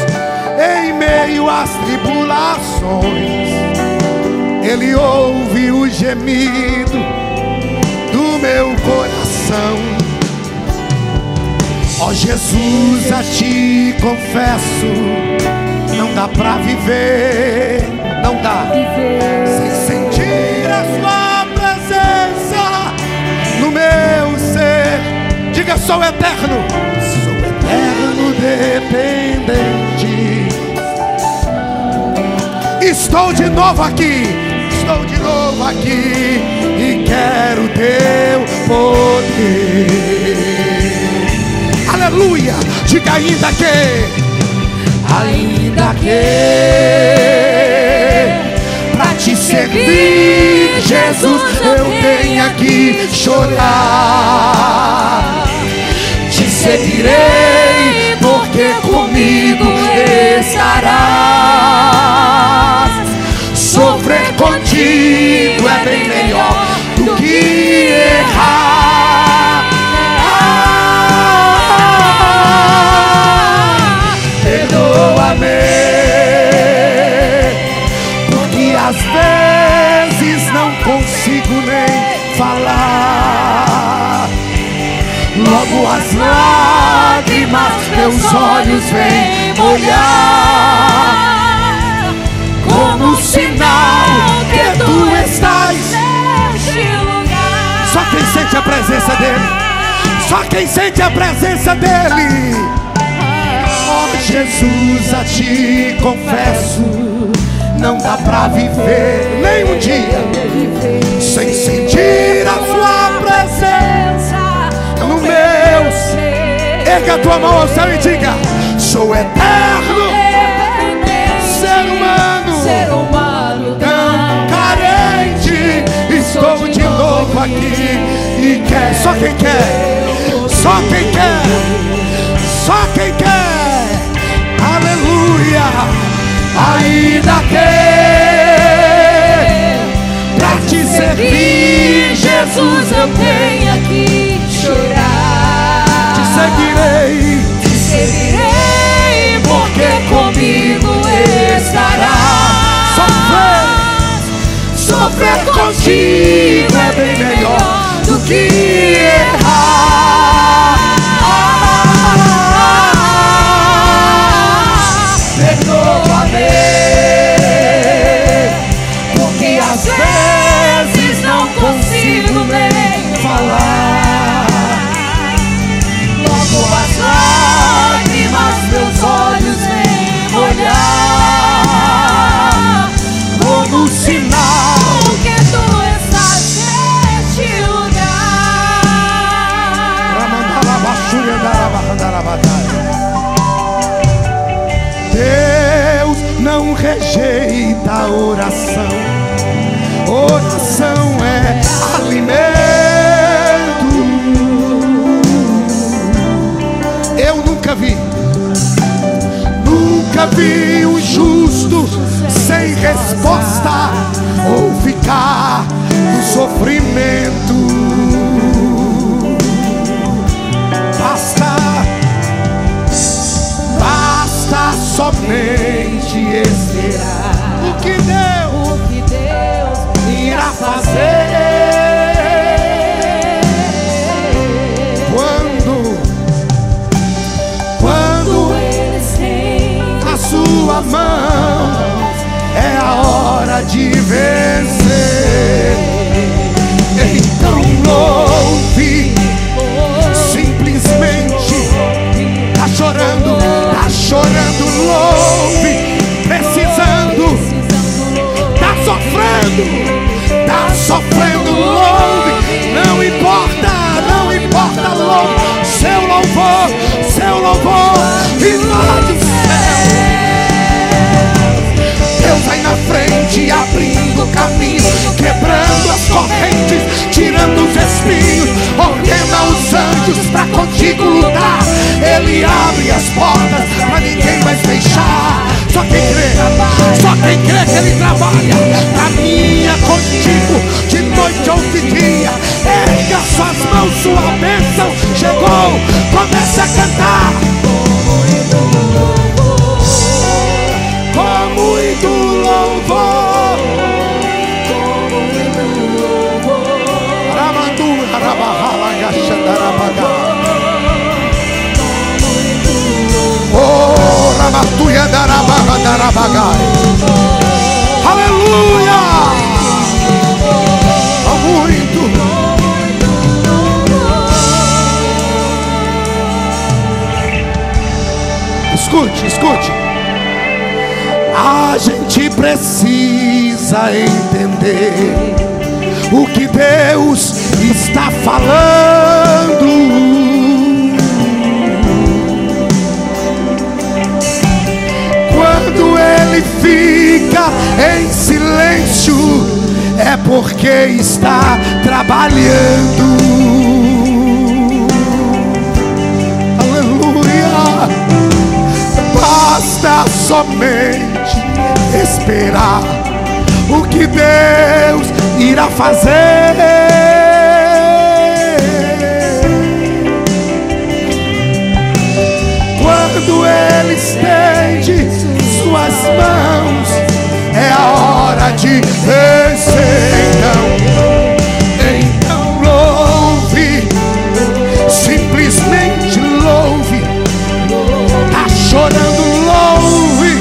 em meio às tribulações, Ele ouve o gemido do meu coração. Ó Jesus, a ti confesso, não dá pra viver, não dá sem sentir a sua presença. sou eterno. Sou eterno dependente. Estou de novo aqui. Estou de novo aqui e quero teu poder. Aleluia. Diga ainda que pra te servir, Jesus, eu tenho que chorar. Te seguirei porque comigo estarás. Sofrer contigo é bem melhor do que errar. Perdoa-me, porque às vezes não consigo nem falar. Logo as lágrimas meus olhos vêm molhar, como sinal que tu estás neste lugar. Só quem sente a presença dele, só quem sente a presença dele. Oh Jesus, a ti confesso, não dá pra viver nem um dia sem sentir a sua presença no meu ser. Erga a tua mão ao céu e diga: sou eterno, ser humano tão carente. Estou de novo aqui e quer. Só quem quer, só quem quer, só quem quer. Aleluia. Ainda que pra te servir, Jesus, eu tenho que chorar. Te seguirei porque comigo estarás. Sofrer contigo é bem melhor do que errar. Perdoa-me, porque às vezes não consigo nem falar. Logo as lágrimas meus olhos vêm molhar, como sinal que tu estás neste lugar. Deus não rejeita a oração. Oração é alimento. Eu nunca vi um justo sem resposta ou ficar no sofrimento. Basta somente esperar o que Deus irá fazer. Quando eles têm a sua mão, é a hora de vencer. Então louve, simplesmente. Tá chorando, louve. Precisando, tá sofrendo, louve. Não importa, louve. Seu louvor, e lá do céu, Deus vai na frente, abrindo o caminho, quebrando as correntes, tirando os espinhos, ordena os anjos pra contigo lutar. Ele abre as portas pra ninguém mais fechar. Só quem crê que ele trabalha, caminha contigo de noite ou de dia. Erga suas mãos, sua bênção chegou. Comece a cantar. Com muito louvor. Ramandura, rabahala, gachandarabaga. Oh, ramatuia, darabaga, darabaga. Aleluia. Com muito. escute. A gente precisa entender o que Deus está falando. Quando Ele fica em silêncio, é porque está trabalhando. Aleluia. Basta somente esperar o que Deus irá fazer. Quando Ele estende suas mãos, é a hora de vencer. Então louve, simplesmente louve. Tá chorando, louve.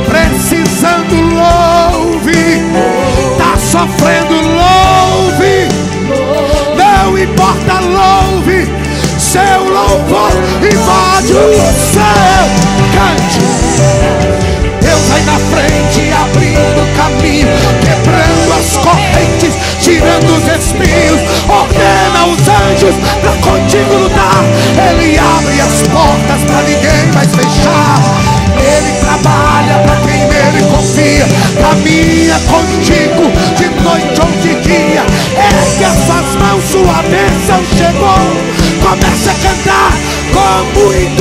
Precisando, louve. Tá sofrendo, louve. Não importa, louve. Seu louvor invade o céu. Cante. Deus vai na frente, abrindo caminho, quebrando as correntes, tirando os espinhos. Ordena os anjos pra contigo lutar. Ele abre as portas pra ninguém mais fechar. Ele trabalha pra quem nele confia. Caminha contigo de noite ou de dia. Ergue as suas mãos, sua bênção chegou. Comece a cantar com muito